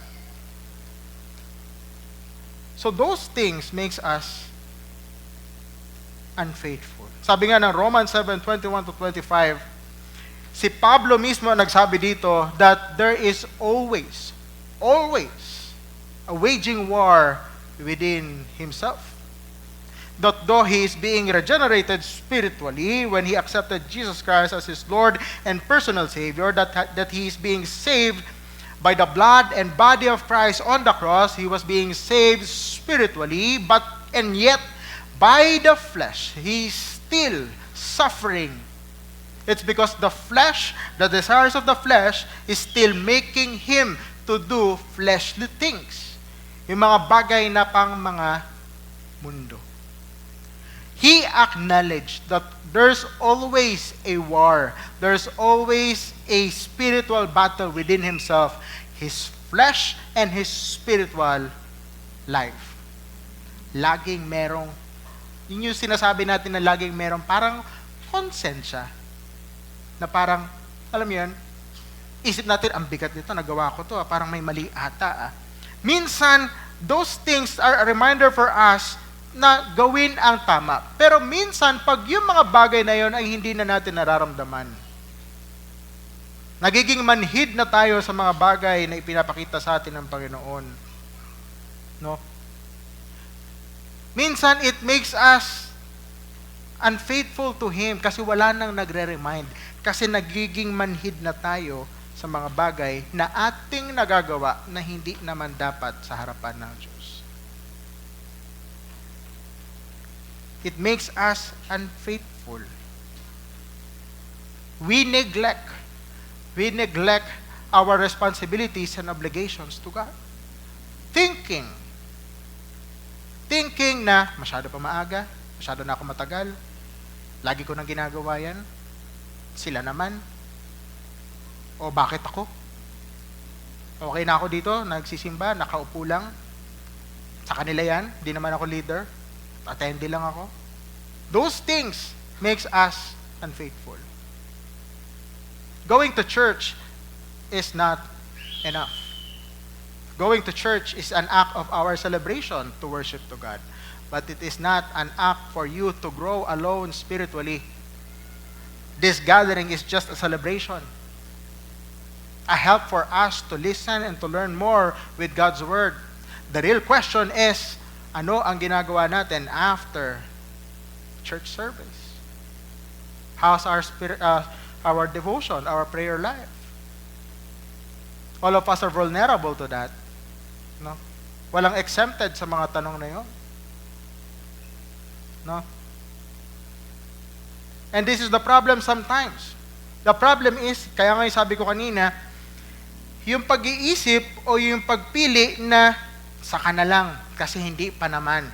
So those things makes us unfaithful. Sabi nga ng Romans 7:21-25, si Pablo mismo nagsabi dito that there is always a waging war within himself. That though he is being regenerated spiritually when he accepted Jesus Christ as his Lord and personal Savior, that he is being saved by the blood and body of Christ on the cross, he was being saved spiritually, and yet by the flesh, he is still suffering. It's because the flesh, the desires of the flesh, is still making him to do fleshly things. Yung mga bagay na pang mga mundo. He acknowledged that there's always a war. There's always a spiritual battle within himself, his flesh and his spiritual life. Laging merong, yun yung sinasabi natin na laging merong parang konsensya. Na parang, alam mo yan, isip natin, ang bigat nito, nagawa ko to, parang may mali ata. Minsan, those things are a reminder for us na gawin ang tama. Pero minsan, pag yung mga bagay na yon ay hindi na natin nararamdaman. Nagiging manhid na tayo sa mga bagay na ipinapakita sa atin ng Panginoon. No? Minsan, it makes us unfaithful to Him kasi wala nang nagre-remind. Kasi nagiging manhid na tayo sa sa mga bagay na ating nagagawa na hindi naman dapat sa harapan ng Diyos. It makes us unfaithful. We neglect our responsibilities and obligations to God. Thinking na masyado pa maaga, masyado na ako matagal, lagi ko nang ginagawa yan, sila naman, o bakit ako? Okay na ako dito, nagsisimba, nakaupo lang, sa kanila yan, di naman ako leader, attendee lang ako. Those things makes us unfaithful. Going to church is not enough. Going to church is an act of our celebration to worship to God. But it is not an act for you to grow alone spiritually. This gathering is just a celebration. A help for us to listen and to learn more with God's Word. The real question is, ano ang ginagawa natin after church service? How's our devotion, our prayer life? All of us are vulnerable to that. No? Walang exempted sa mga tanong na yun. No? And this is the problem sometimes. The problem is, kaya nga yung sabi ko kanina, yung pag-iisip o yung pagpili na saka na lang kasi hindi pa naman.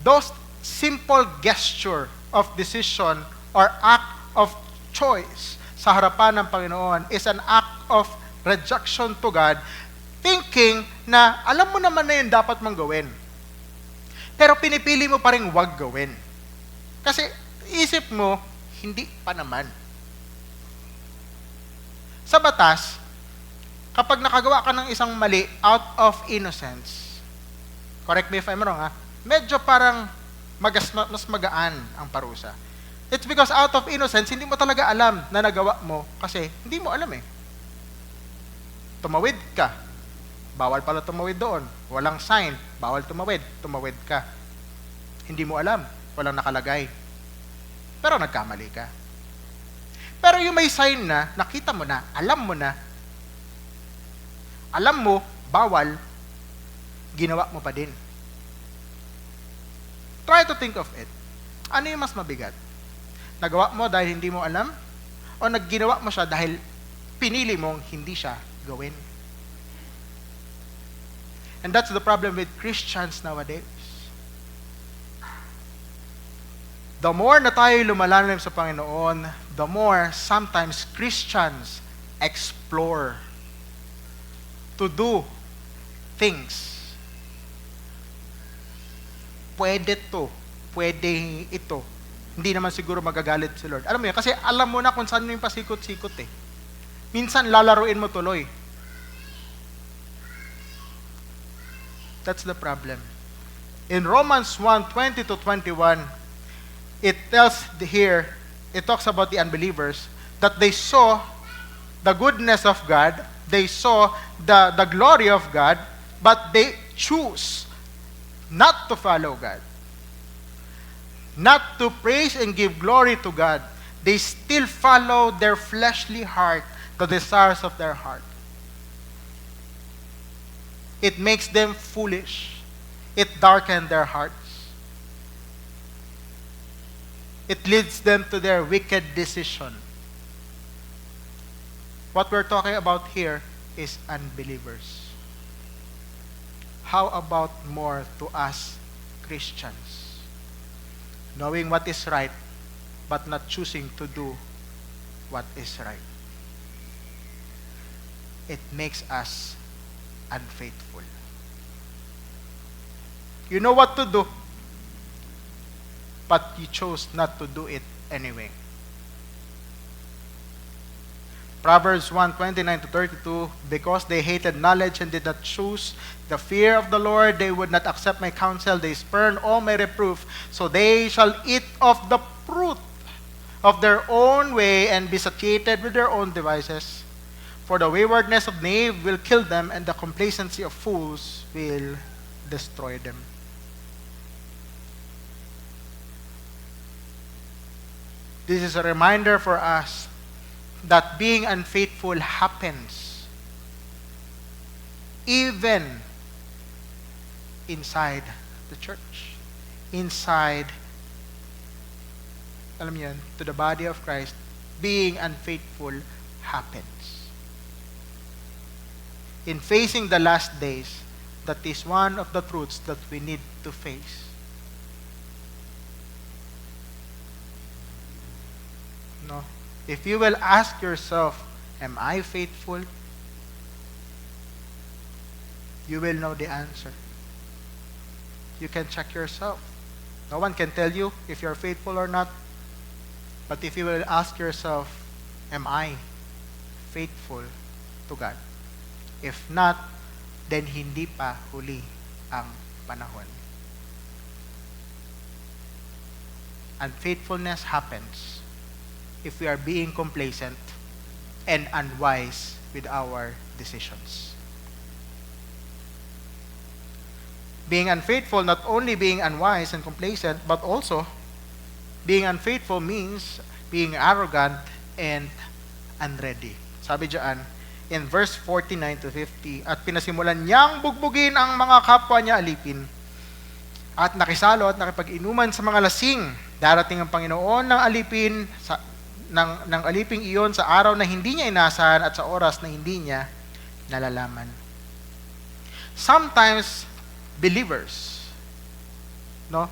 Those simple gesture of decision or act of choice sa harapan ng Panginoon is an act of rejection to God, thinking na alam mo naman na yun dapat mong gawin. Pero pinipili mo pa rin wag gawin. Kasi isip mo, hindi pa naman. Sa batas, kapag nakagawa ka ng isang mali out of innocence, correct me if I'm wrong, medyo parang mas magaan ang parusa. It's because out of innocence, hindi mo talaga alam na nagawa mo kasi hindi mo alam eh. Tumawid ka, bawal pala tumawid doon. Walang sign, bawal tumawid ka. Hindi mo alam, walang nakalagay. Pero nagkamali ka. Pero yung may sign na, nakita mo na, alam mo, bawal, ginawa mo pa din. Try to think of it. Ano yung mas mabigat? Nagawa mo dahil hindi mo alam? O nagginawa mo siya dahil pinili mong hindi siya gawin? And that's the problem with Christians nowadays. The more na tayo lumalalim sa Panginoon, the more sometimes Christians explore to do things. Pwede ito. Hindi naman siguro magagalit si Lord. Alam mo yan, kasi alam mo na kung saan yung pasikot-sikot eh. Minsan lalaruin mo tuloy. That's the problem. In Romans 1:20-21, it talks about the unbelievers that they saw the goodness of God, they saw the glory of God, but they choose not to follow God, not to praise and give glory to God. They still follow their fleshly heart, the desires of their heart. It makes them foolish. It darkens their hearts. It leads them to their wicked decision. What we're talking about here is unbelievers. How about more to us Christians? Knowing what is right, but not choosing to do what is right. It makes us unfaithful. You know what to do, but you chose not to do it anyway. Proverbs 1:29-32, because they hated knowledge and did not choose the fear of the Lord, they would not accept my counsel, they spurn all my reproof, so they shall eat of the fruit of their own way and be satiated with their own devices. For the waywardness of knave will kill them, and the complacency of fools will destroy them. This is a reminder for us that being unfaithful happens even inside the church. Inside, alam niyo yun, to the body of Christ, being unfaithful happens. In facing the last days, that is one of the truths that we need to face. No? If you will ask yourself, am I faithful? You will know the answer. You can check yourself. No one can tell you if you're faithful or not. But if you will ask yourself, am I faithful to God? If not, then hindi pa huli ang panahon. Unfaithfulness happens if we are being complacent and unwise with our decisions. Being unfaithful, not only being unwise and complacent, but also being unfaithful means being arrogant and unready. Sabi diyan, in verse 49 to 50, at pinasimulan niyang bugbugin ang mga kapwa niya alipin, at nakisalo at nakipag-inuman sa mga lasing. Darating ang Panginoon ng alipin, ng aliping iyon sa araw na hindi niya inasahan at sa oras na hindi niya nalalaman. Sometimes, believers, no?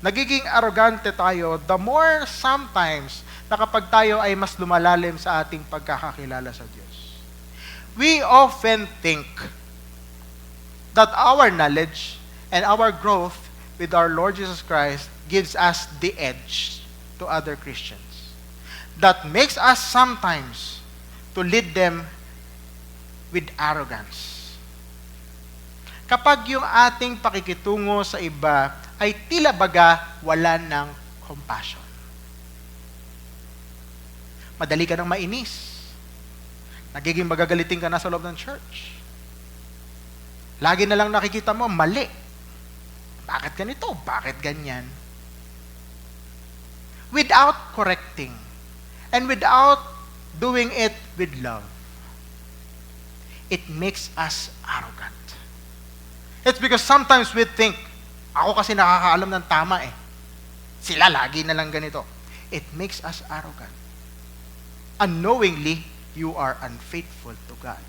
Nagiging arrogante tayo the more sometimes na kapag tayo ay mas lumalalim sa ating pagkakakilala sa Diyos. We often think that our knowledge and our growth with our Lord Jesus Christ gives us the edge to other Christians. That makes us sometimes to lead them with arrogance. Kapag yung ating pakikitungo sa iba ay tila baga wala ng compassion. Madali ka nang mainis. Nagiging magagalitin ka na sa loob ng church. Lagi na lang nakikita mo, mali. Bakit ganito? Bakit ganyan? Without correcting and without doing it with love, it makes us arrogant. It's because sometimes we think, ako kasi nakakaalam ng tama eh. Sila lagi na lang ganito. It makes us arrogant. Unknowingly, you are unfaithful to God.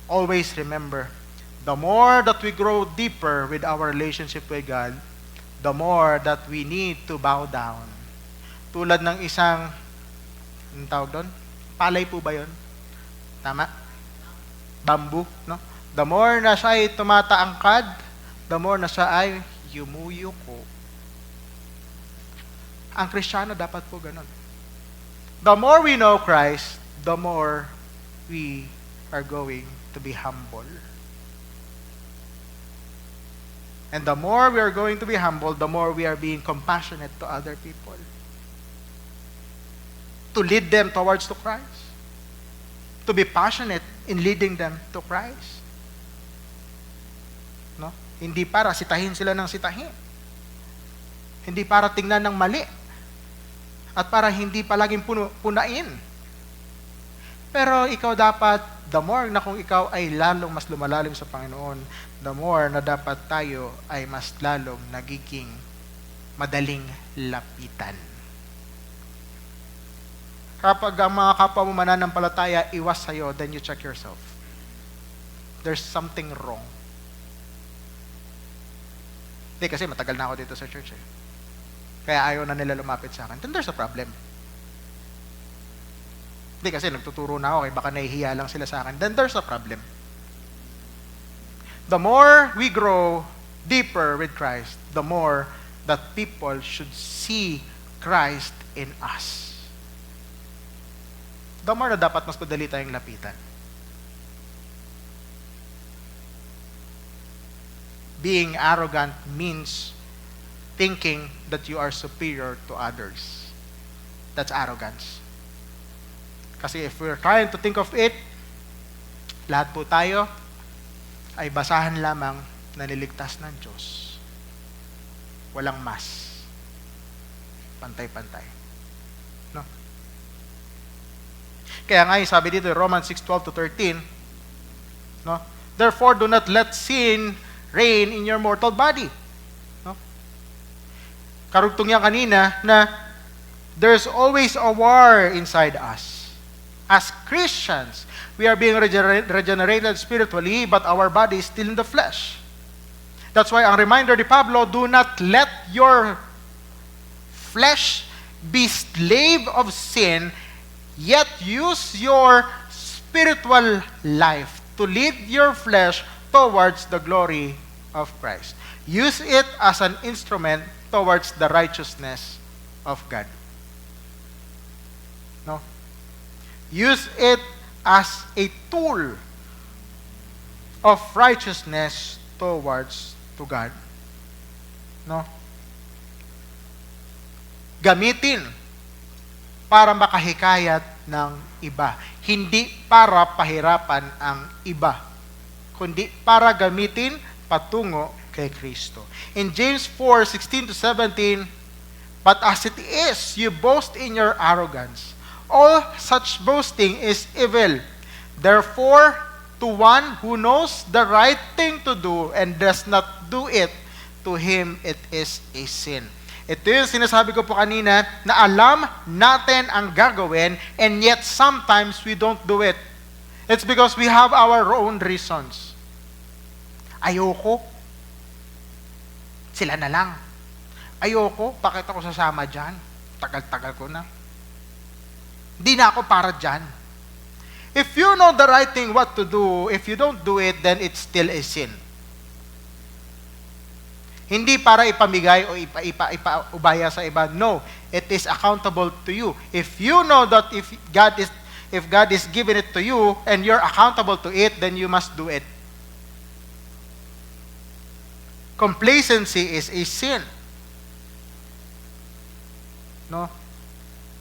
Always remember, the more that we grow deeper with our relationship with God, the more that we need to bow down. Tulad ng isang, anong tawag doon? Palay po ba yun? Tama? Bamboo, no? The more na siya ay tumataangkad, the more na siya ay yumuyuko. Ang Kristiyano dapat po ganun. The more we know Christ, the more we are going to be humble. And the more we are going to be humble, the more we are being compassionate to other people. To lead them towards to Christ. To be passionate in leading them to Christ. No? Hindi para sitahin sila ng sitahin. Hindi para tingnan ng mali. At para hindi palaging punain. Pero ikaw dapat, the more na kung ikaw ay lalong mas lumalalim sa Panginoon, the more na dapat tayo ay mas lalong nagiging madaling lapitan. Kapag ang mga kapwa mo mananampalataya iwas sa'yo, then you check yourself. There's something wrong. Hindi, kasi matagal na ako dito sa church eh. Kaya ayaw na nila lumapit sa akin. Then there's a problem. Hindi, kasi nagtuturo na ako, baka nahihiya lang sila sa akin. Then there's a problem. The more we grow deeper with Christ, the more that people should see Christ in us. The more na dapat mas madali tayong lapitan. Being arrogant means thinking that you are superior to others. That's arrogance. Kasi if we're trying to think of it, lahat po tayo ay basahan lamang na niligtas ng Diyos. Walang mas. Pantay-pantay. No? Kaya nga yung sabi dito, Romans 6:12 to 13, no? Therefore, do not let sin reign in your mortal body. No? Karugtong yan kanina na there's always a war inside us. As Christians, we are being regenerated spiritually, but our body is still in the flesh. That's why ang reminder ni Pablo, do not let your flesh be slave of sin, yet use your spiritual life to lead your flesh towards the glory of Christ. Use it as an instrument towards the righteousness of God. No? Use it as a tool of righteousness towards to God. No? Gamitin para makahikayat ng iba. Hindi para pahirapan ang iba, kundi para gamitin patungo kay Kristo. In James 4:16 to 17, but as it is, you boast in your arrogance. All such boasting is evil. Therefore, to one who knows the right thing to do and does not do it, to him it is a sin. Ito yung sinasabi ko po kanina na alam natin ang gagawin and yet sometimes we don't do it. It's because we have our own reasons. Ayoko. Sila na lang. Ayoko. Bakit ako sasama dyan? Tagal-tagal ko na. Hindi na ako para dyan. If you know the right thing what to do, if you don't do it, then it's still a sin. Hindi para ipamigay o ipaubaya sa iba. No, it is accountable to you. If you know that if God is giving it to you and you're accountable to it, then you must do it. Complacency is a sin. No?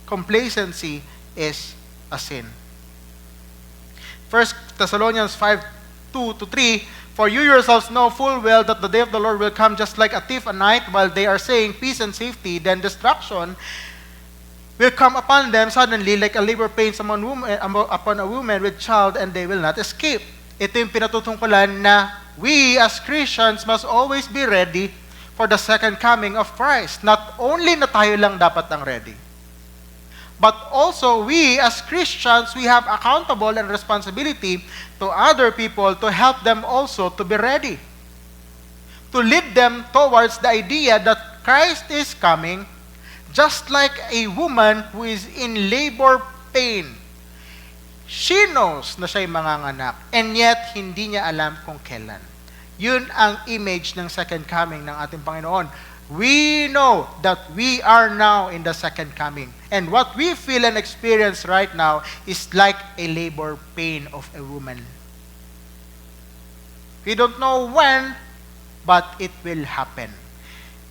Complacency is a sin. 1 Thessalonians 5:2 to 3, for you yourselves know full well that the day of the Lord will come just like a thief at night, while they are saying peace and safety, then destruction will come upon them suddenly like a labor pains upon a woman with child, and they will not escape. Ito yung pinatutungkulan na we as Christians must always be ready for the second coming of Christ. Not only na tayo lang dapat ang ready, but also we as Christians, we have accountable and responsibility to other people to help them also to be ready. To lead them towards the idea that Christ is coming, just like a woman who is in labor pain. She knows na siya'y manganganak, and yet hindi niya alam kung kailan. Yun ang image ng second coming ng ating Panginoon. We know that we are now in the second coming. And what we feel and experience right now is like a labor pain of a woman. We don't know when, but it will happen.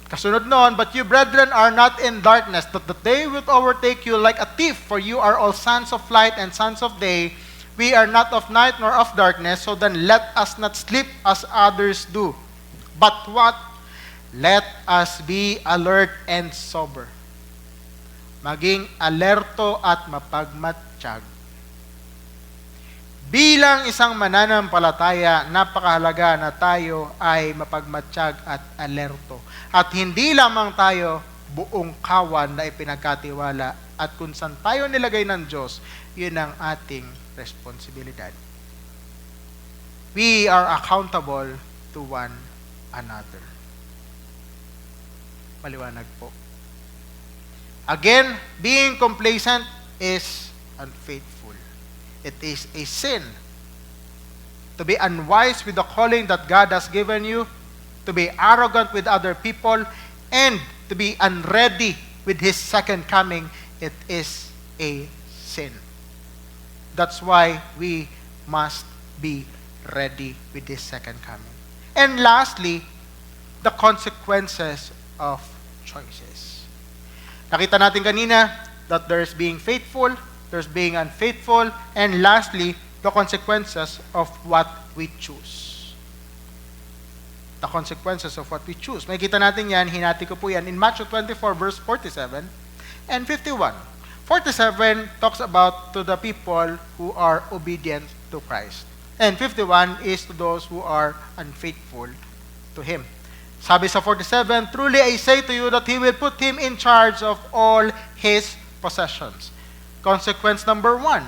Kasunod noon, but you brethren are not in darkness, that the day will overtake you like a thief, for you are all sons of light and sons of day. We are not of night nor of darkness, so then let us not sleep as others do. But what? Let us be alert and sober. Maging alerto at mapagmatsyag. Bilang isang mananampalataya, napakahalaga na tayo ay mapagmatsyag at alerto. At hindi lamang tayo buong kawan na ipinagkatiwala, at kung saan tayo nilagay ng Diyos, yun ang ating responsibilidad. We are accountable to one another. Maliwanag po. Again, being complacent is unfaithful. It is a sin. To be unwise with the calling that God has given you, to be arrogant with other people, and to be unready with His second coming, it is a sin. That's why we must be ready with His second coming. And lastly, the consequences of choices. Nakita natin kanina that there's being faithful, there's being unfaithful, and lastly, the consequences of what we choose. The consequences of what we choose. Makikita natin yan, hinati ko po yan in Matthew 24 verse 47 and 51. 47 talks about to the people who are obedient to Christ. And 51 is to those who are unfaithful to Him. Sabi sa 47, truly I say to you that He will put him in charge of all His possessions. Consequence number 1,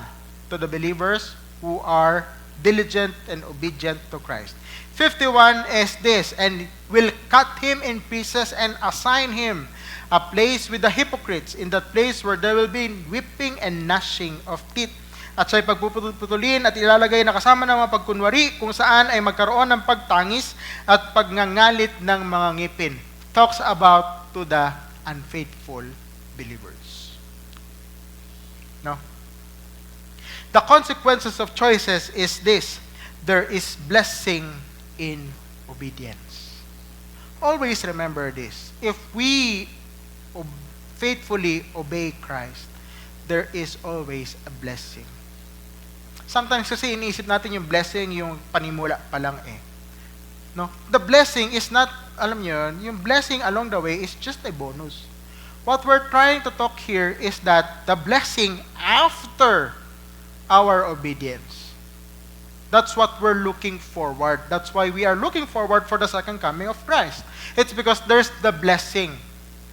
to the believers who are diligent and obedient to Christ. 51 is this, and will cut him in pieces and assign him a place with the hypocrites, in that place where there will be weeping and gnashing of teeth. At siya'y pagpuputulin at ilalagay na kasama ng mga pagkunwari, kung saan ay magkaroon ng pagtangis at pagngangalit ng mga ngipin. Talks about to the unfaithful believers. No? The consequences of choices is this: there is blessing in obedience. Always remember this. If we faithfully obey Christ, there is always a blessing. Sometimes kasi iniisip natin yung blessing, yung panimula pa lang eh. No? The blessing is not, alam niyo yun, yung blessing along the way is just a bonus. What we're trying to talk here is that the blessing after our obedience. That's what we're looking forward. That's why we are looking forward for the second coming of Christ. It's because there's the blessing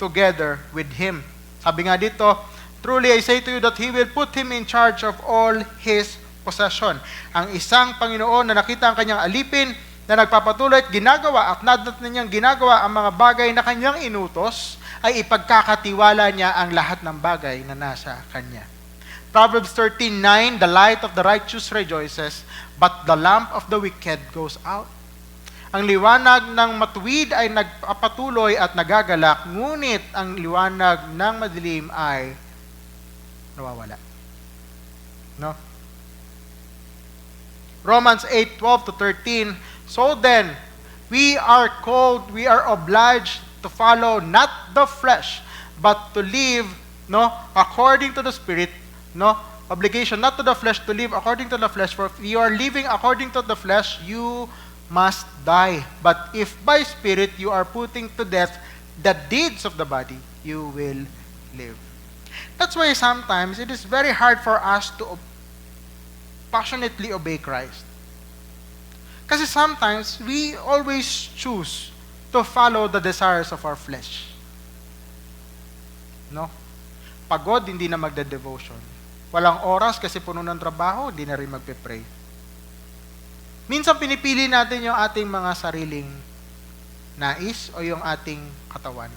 together with Him. Sabi nga dito, truly I say to you that He will put him in charge of all His possession. Ang isang Panginoon na nakita ang kanyang alipin, na nagpapatuloy at ginagawa at nadat na niyang ginagawa ang mga bagay na kanyang inutos, ay ipagkakatiwala niya ang lahat ng bagay na nasa kanya. Proverbs 13:9, the light of the righteous rejoices, but the lamp of the wicked goes out. Ang liwanag ng matuwid ay nagpapatuloy at nagagalak, ngunit ang liwanag ng madilim ay nawawala. No? Romans 8:12-13, so then, we are obliged to follow not the flesh, but to live, no, according to the Spirit, no, obligation not to the flesh to live according to the flesh, for if you are living according to the flesh, you must die. But if by Spirit you are putting to death the deeds of the body, you will live. That's why sometimes it is very hard for us to passionately obey Christ. Kasi sometimes we always choose to follow the desires of our flesh. No? Pagod, hindi na magde-devotion. Walang oras kasi puno ng trabaho, hindi na rin magpe-pray. Minsan pinipili natin yung ating mga sariling nais o yung ating katawan.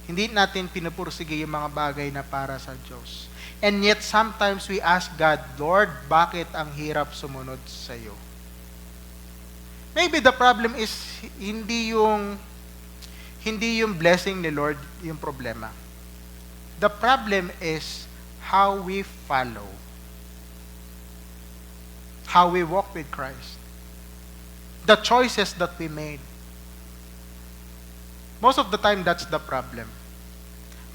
Hindi natin pinupursige yung mga bagay na para sa Diyos. And yet, sometimes we ask God, Lord, bakit ang hirap sumunod sa iyo? Maybe the problem is hindi yung blessing ni Lord yung problema. The problem is how we follow, how we walk with Christ, the choices that we made. Most of the time, that's the problem.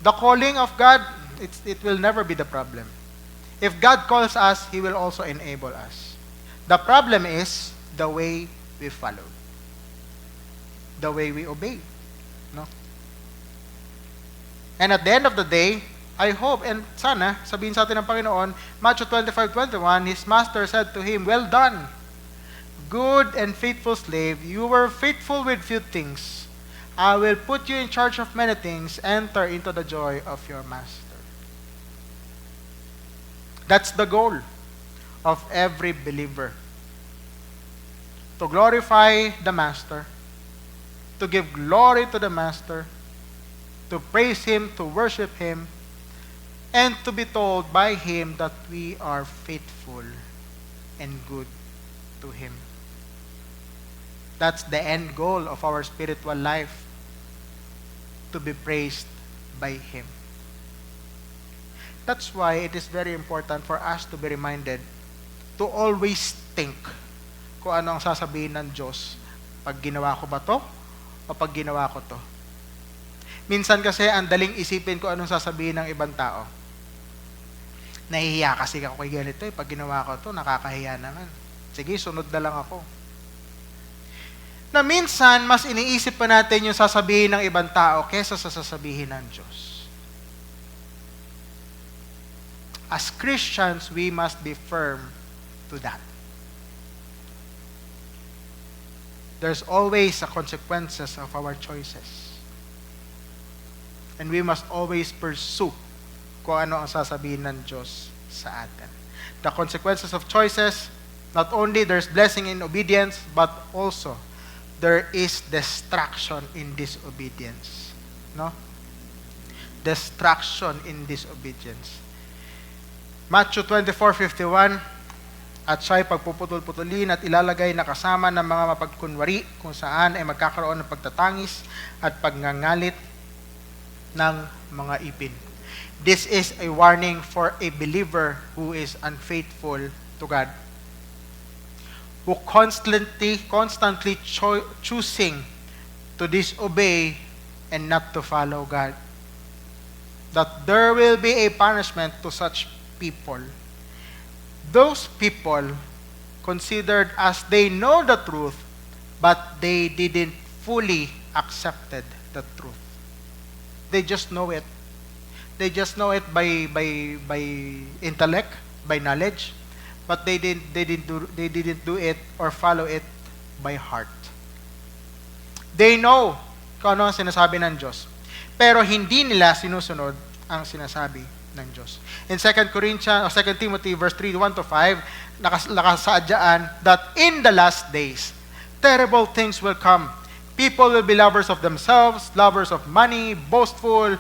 The calling of God, it will never be the problem. If God calls us, He will also enable us. The problem is the way we follow, the way we obey. No? And at the end of the day, I hope, and sana, sabihin sa atin ng Panginoon, Matthew 25:21, His master said to him, well done, good and faithful slave, you were faithful with few things. I will put you in charge of many things. Enter into the joy of your master. That's the goal of every believer. To glorify the master, to give glory to the master, to praise him, to worship him, and to be told by him that we are faithful and good to him. That's the end goal of our spiritual life, to be praised by him. That's why it is very important for us to be reminded to always think kung ano ang sasabihin ng Diyos pag ginawa ko ba to o pag ginawa ko to. Minsan kasi ang daling isipin kung anong sasabihin ng ibang tao. Nahihiya kasi ako kay ganito pag ginawa ko to, nakakahiya naman. Sige, sunod na lang ako. Na minsan, mas iniisip pa natin yung sasabihin ng ibang tao kesa sa sasabihin ng Diyos. as Christians, we must be firm to that. There's always a consequences of our choices. And we must always pursue kung ano ang sasabihin ng Diyos sa atin. The consequences of choices, not only there's blessing in obedience, but also there is destruction in disobedience. No? Destruction in disobedience. Matthew 24:51, at siya'y pagpuputol-putulin at ilalagay na kasama ng mga mapagkunwari kung saan ay magkakaroon ng pagtatangis at pagngangalit ng mga ipin. This is a warning for a believer who is unfaithful to God, who constantly choosing to disobey and not to follow God. That there will be a punishment to such people. Those people considered as they know the truth, but they didn't fully accepted the truth. They just know it. They just know it by intellect, by knowledge, but they didn't do it or follow it by heart. They know kung ano ang sinasabi ng Diyos, pero hindi nila sinusunod ang sinasabi ng Diyos. In 2 Timothy verse 3, 1-5, nakasaadyan that in the last days, terrible things will come. People will be lovers of themselves, lovers of money, boastful,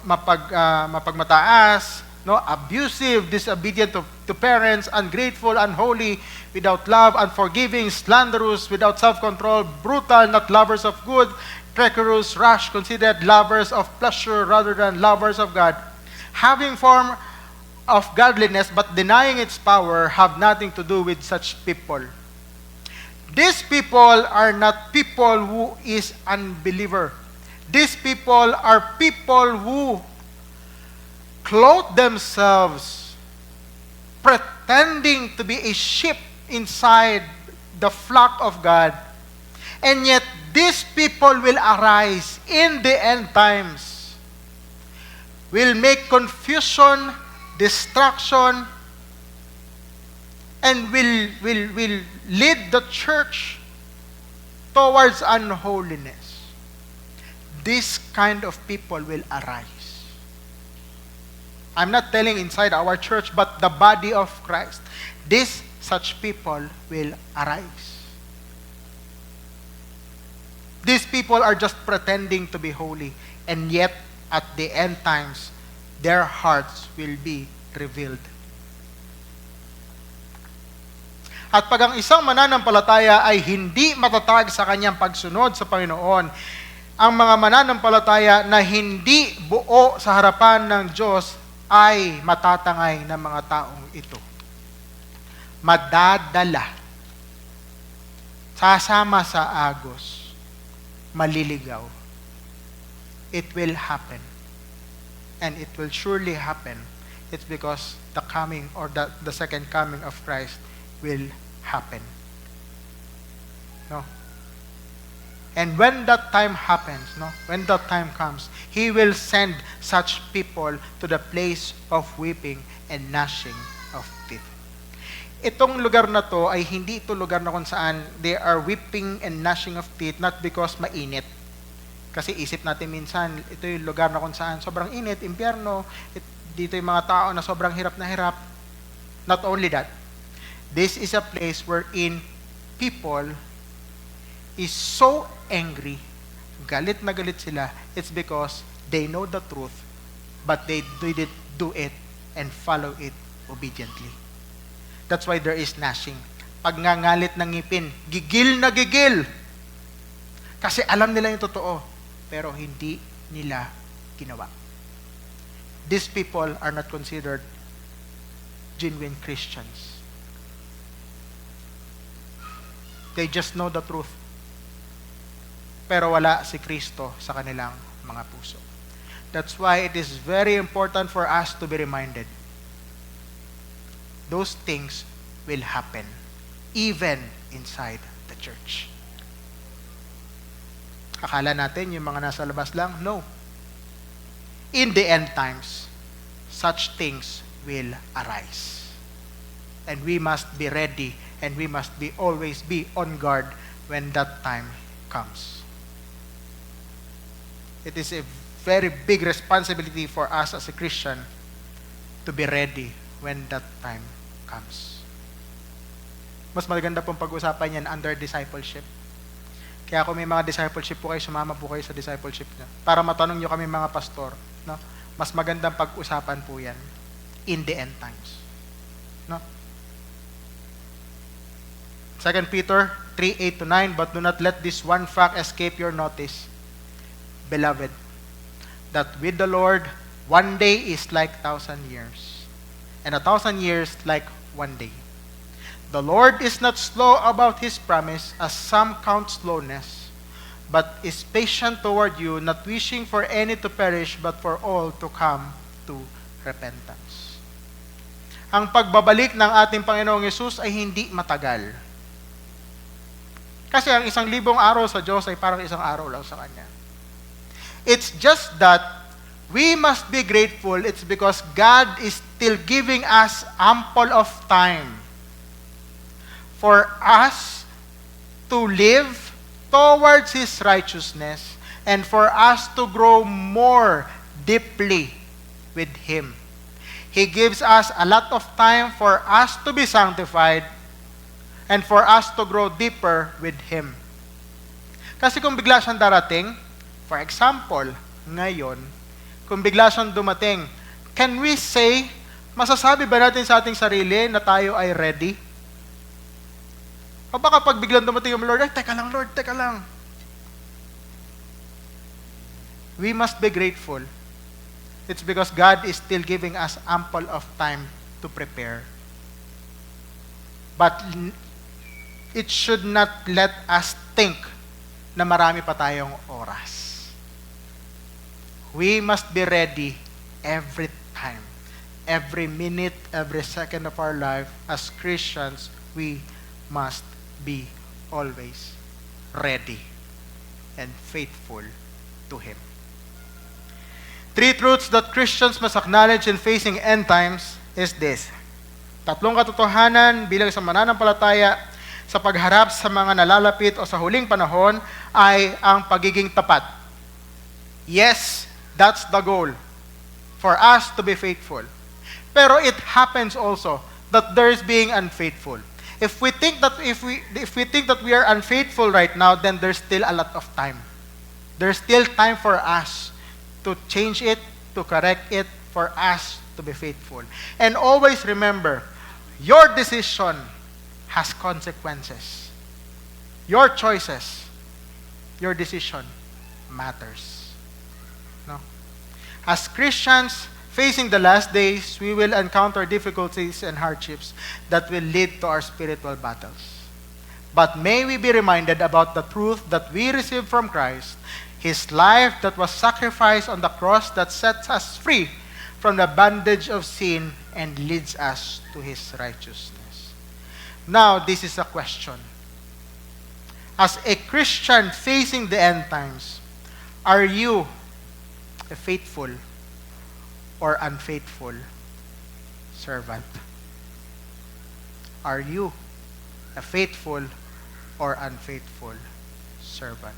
mapagmataas, no, abusive, disobedient to parents, ungrateful, unholy, without love, unforgiving, slanderous, without self-control, brutal, not lovers of good, treacherous, rash, considered lovers of pleasure rather than lovers of God, having form of godliness but denying its power, have nothing to do with such people. These people are not people who is unbeliever. These people are people who clothe themselves pretending to be a sheep inside the flock of God. And yet these people will arise in the end times, will make confusion, destruction, and will lead the church towards unholiness. This kind of people will arise. I'm not telling inside our church, but the body of Christ. Such people will arise. These people are just pretending to be holy, and yet at the end times, their hearts will be revealed. At pag ang isang mananampalataya ay hindi matatag sa kanyang pagsunod sa Panginoon, ang mga mananampalataya na hindi buo sa harapan ng Diyos ay matatangay ng mga taong ito. Madadala, sasama sa agos, maliligaw. It will happen. And it will surely happen. It's because the coming or the second coming of Christ will happen. No? And when that time happens, when that time comes, He will send such people to the place of weeping and gnashing of teeth. Itong lugar na to ay hindi ito lugar na kung saan they are weeping and gnashing of teeth not because mainit. Kasi isip natin minsan, ito yung lugar na kung saan sobrang init, impyerno, dito yung mga tao na sobrang hirap na hirap. Not only that, this is a place wherein people is so angry, galit na galit sila. It's because they know the truth, but they didn't do it and follow it obediently. That's why there is gnashing. Pagngangalit ng ngipin, gigil na gigil. Kasi alam nila yung totoo, pero hindi nila ginawa. These people are not considered genuine Christians. They just know the truth. Pero wala si Kristo sa kanilang mga puso. That's why it is very important for us to be reminded. Those things will happen even inside the church. Akala natin yung mga nasa labas lang? No. In the end times, such things will arise. And we must be ready, and we must always be on guard when that time comes. It is a very big responsibility for us as a Christian to be ready when that time comes. Mas maganda pong pag-usapan yan under discipleship. Kaya kung may mga discipleship po kayo, sumama po kayo sa discipleship niya. Para matanong nyo kami mga pastor, no? Mas magandang pag-usapan po yan in the end times. No? 2 Peter 3:8-9, but do not let this one fact escape your notice, beloved, that with the Lord, one day is like 1,000 years, and 1,000 years like one day. The Lord is not slow about His promise, as some count slowness, but is patient toward you, not wishing for any to perish, but for all to come to repentance. Ang pagbabalik ng ating Panginoong Yesus ay hindi matagal. Kasi ang 1,000 araw sa Diyos ay parang 1 araw lang sa Kanya. It's just that we must be grateful. It's because God is still giving us ample of time for us to live towards His righteousness and for us to grow more deeply with Him. He gives us a lot of time for us to be sanctified and for us to grow deeper with Him. Kasi kung bigla siyang darating, for example, ngayon, kung bigla siyang dumating, can we say, masasabi ba natin sa ating sarili na tayo ay ready? O baka pag biglang dumating yung Lord, teka lang Lord, teka lang. We must be grateful. It's because God is still giving us ample of time to prepare. But it should not let us think na marami pa tayong oras. We must be ready every time, every minute, every second of our life. As Christians, we must be always ready and faithful to Him. 3 truths that Christians must acknowledge in facing end times is this. 3 katotohanan bilang isang mananampalataya sa pagharap sa mga nalalapit o sa huling panahon ay ang pagiging tapat. Yes, that's the goal, for us to be faithful. Pero it happens also that there is being unfaithful. If we think that we are unfaithful right now, then there's still a lot of time. There's still time for us to change it, to correct it, for us to be faithful. And always remember, your decision has consequences. Your choices, your decision matters. No? As Christians facing the last days, we will encounter difficulties and hardships that will lead to our spiritual battles. But may we be reminded about the truth that we receive from Christ, His life that was sacrificed on the cross that sets us free from the bondage of sin and leads us to His righteousness. Now, this is a question. As a Christian facing the end times, are you a faithful or unfaithful servant? Are you a faithful or unfaithful servant?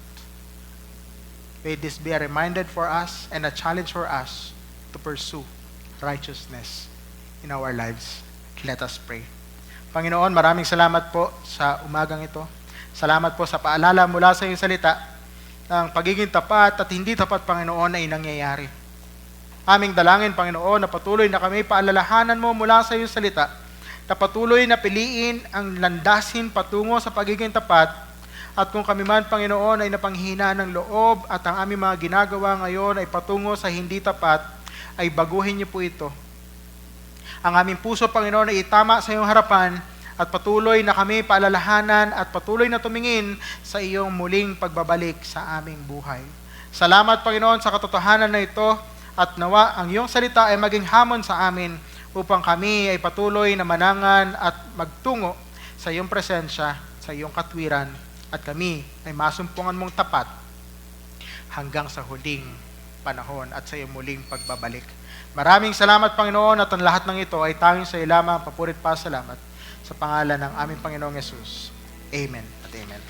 May this be a reminder for us and a challenge for us to pursue righteousness in our lives. Let us pray. Panginoon, maraming salamat po sa umagang ito. Salamat po sa paalala mula sa iyong salita ng pagiging tapat at hindi tapat, Panginoon, ay nangyayari. Aming dalangin, Panginoon, na patuloy na kami paalalahanan mo mula sa iyong salita, na patuloy na piliin ang landasin patungo sa pagiging tapat, at kung kami man, Panginoon, ay napanghina ng loob at ang aming mga ginagawa ngayon ay patungo sa hindi tapat, ay baguhin niyo po ito. Ang aming puso, Panginoon, ay itama sa iyong harapan at patuloy na kami paalalahanan at patuloy na tumingin sa iyong muling pagbabalik sa aming buhay. Salamat, Panginoon, sa katotohanan na ito. At nawa ang iyong salita ay maging hamon sa amin upang kami ay patuloy na manangan at magtungo sa iyong presensya, sa iyong katwiran, at kami ay masumpungan mong tapat hanggang sa huling panahon at sa iyong muling pagbabalik. Maraming salamat, Panginoon, at ang lahat ng ito ay tanging sa iyo lamang. Papurit pa salamat sa pangalan ng aming Panginoong Yesus. Amen at amen.